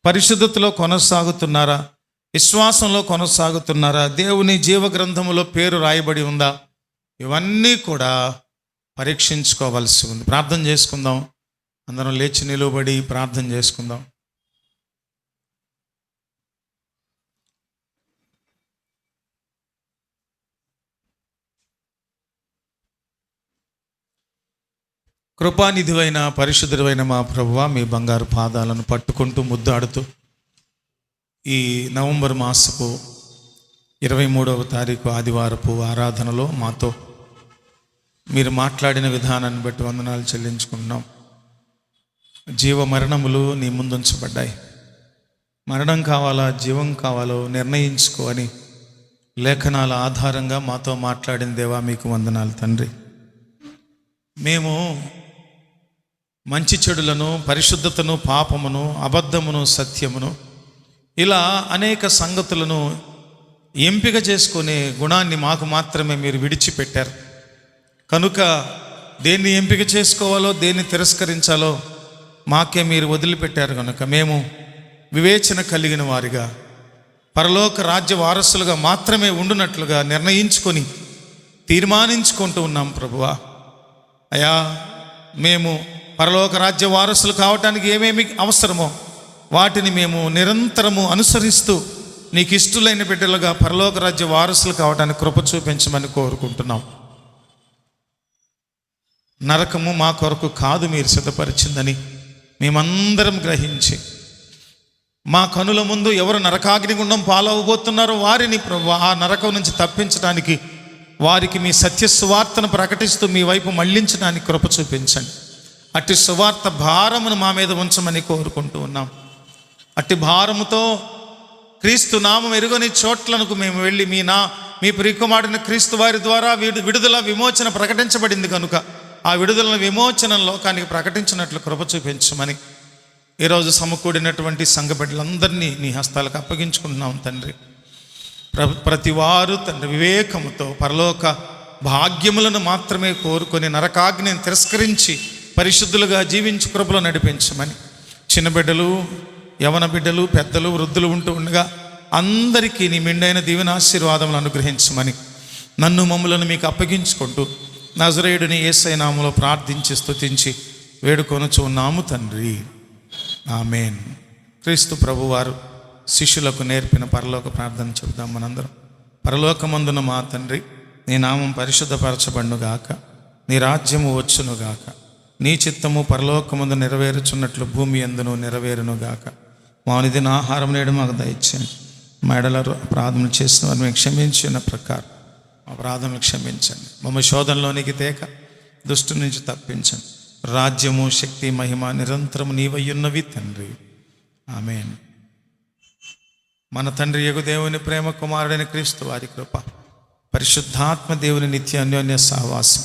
పరిశుద్ధతలో కొనసాగుతున్నారా, విశ్వాసంలో కొనసాగుతున్నారా, దేవుని జీవ గ్రంథములో పేరు రాయబడి ఉందా, ఇవన్నీ కూడా పరీక్షించుకోవాల్సి ఉంది. ప్రార్థన చేసుకుందాం. అందరం లేచి నిలబడి ప్రార్థన చేసుకుందాం. కృపానిధివైన పరిశుద్ధుడైన మా ప్రభువా, మీ బంగారు పాదాలను పట్టుకుంటూ ముద్దాడుతూ ఈ నవంబర్ మాసపు 23వ తారీఖు ఆదివారపు ఆరాధనలో మాతో మీరు మాట్లాడిన విధానాన్ని బట్టి వందనాలు చెల్లించుకుంటున్నాం. జీవ మరణములు నీ ముందుంచబడ్డాయి. మరణం కావాలా జీవం కావాలో నిర్ణయించుకో అని లేఖనాల ఆధారంగా మాతో మాట్లాడిన దేవా మీకు వందనాలు తండ్రి. మేము మంచి చెడులను, పరిశుద్ధతను, పాపమును, అబద్ధమును, సత్యమును ఇలా అనేక సంగతులను ఎంపిక చేసుకునే గుణాన్ని మాకు మాత్రమే మీరు విడిచిపెట్టారు. కనుక దేన్ని ఎంపిక చేసుకోవాలో, దేన్ని తిరస్కరించాలో మాకే మీరు వదిలిపెట్టారు. కనుక మేము వివేచన కలిగిన వారిగా, పరలోక రాజ్య వారసులుగా మాత్రమే ఉండునట్లుగా నిర్ణయించుకొని తీర్మానించుకుంటూ ఉన్నాం ప్రభువా. అయా, మేము పరలోక రాజ్య వారసులు కావటానికి ఏమేమి అవసరమో వాటిని మేము నిరంతరము అనుసరిస్తూ నీకు ఇష్టలైన బిడ్డలుగా పరలోక రాజ్య వారసులు కావటానికి కృప చూపించమని కోరుకుంటున్నాం. నరకము మా కొరకు కాదు, మీరు సిద్ధపరిచిందని మేమందరం గ్రహించి మా కనుల ముందు ఎవరు నరకాగ్నిగుండం పాలవబోతున్నారో వారిని ప్రభువా ఆ నరకం నుంచి తప్పించడానికి, వారికి మీ సత్య సువార్తను ప్రకటిస్తూ మీ వైపు మళ్లించడానికి కృప చూపించండి. అట్టి సువార్త భారమును మా మీద ఉంచమని కోరుకుంటూ ఉన్నాం. అట్టి భారముతో క్రీస్తు నామం ఎరుగని చోట్లకు మేము వెళ్ళి మీ ప్రియకుమారుడైన క్రీస్తు వారి ద్వారా విడుదల విమోచన ప్రకటించబడింది కనుక ఆ విడుదల విమోచన లోకానికి ప్రకటించినట్లు కృప చూపించమని ఈరోజు సమకూడినటువంటి సంఘ బిడ్డలందరినీ నీ హస్తాలకు అప్పగించుకుంటున్నాం తండ్రి. ప్రతి వారు తండ్రి వివేకముతో పరలోక భాగ్యములను మాత్రమే కోరుకొని నరకాగ్నిని తిరస్కరించి పరిశుద్ధులుగా జీవించు కృపలో నడిపించమని, చిన్న బిడ్డలు, యవన బిడ్డలు, పెద్దలు, వృద్ధులు ఉంటూ ఉండగా అందరికీ నీ మెండైన దీవెనాశీర్వాదములు అనుగ్రహించమని నన్ను మమ్ములను మీకు అప్పగించుకుంటూ నజరేయుడిని యేసయ్య నామములో ప్రార్థించి స్తుతించి వేడుకొనుచు ఉన్నాము తండ్రి, ఆమేన్. క్రీస్తు ప్రభువారు శిష్యులకు నేర్పిన పరలోక ప్రార్థన చెబుదాం మనందరం. పరలోకమందున మా తండ్రి, నీ నామం పరిశుద్ధపరచబడునుగాక, నీ రాజ్యము వచ్చునుగాక, నీ చిత్తము పరలోకమందు నెరవేరుచున్నట్లు భూమి యందును నెరవేరునుగాక. మా నిదిన ఆహారం నేడు మాకు దయచేయండి. మా ఎడల అపరాధములు చేసిన వారిని మేము క్షమించిన ప్రకారం మా అపరాధములు క్షమించండి. మమ్మ శోధనలోనికి తేక దుష్టు నుంచి తప్పించండి. రాజ్యము, శక్తి, మహిమ నిరంతరము నీవయ్యున్నవి తండ్రి, ఆమేన్. మన తండ్రి యగు దేవుని ప్రేమ, కుమారుడైన క్రీస్తు వారి కృప, పరిశుద్ధాత్మ దేవుని నిత్య అన్యోన్య సహవాసం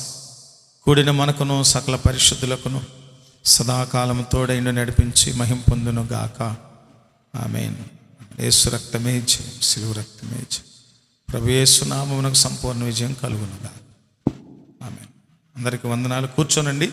కూడిన మనకును సకల పరిశుద్ధులకును సదాకాలము తోడైండు నడిపించి మహిం పొందును గాక, ఆమేన్. యేసు రక్తమే జయం, సిలువ రక్తమే జయం. ప్రభు యేసు నామమునకు సంపూర్ణ విజయం కలుగునుగా, ఆమేన్. అందరికీ వందనాలు. కూర్చోనండి.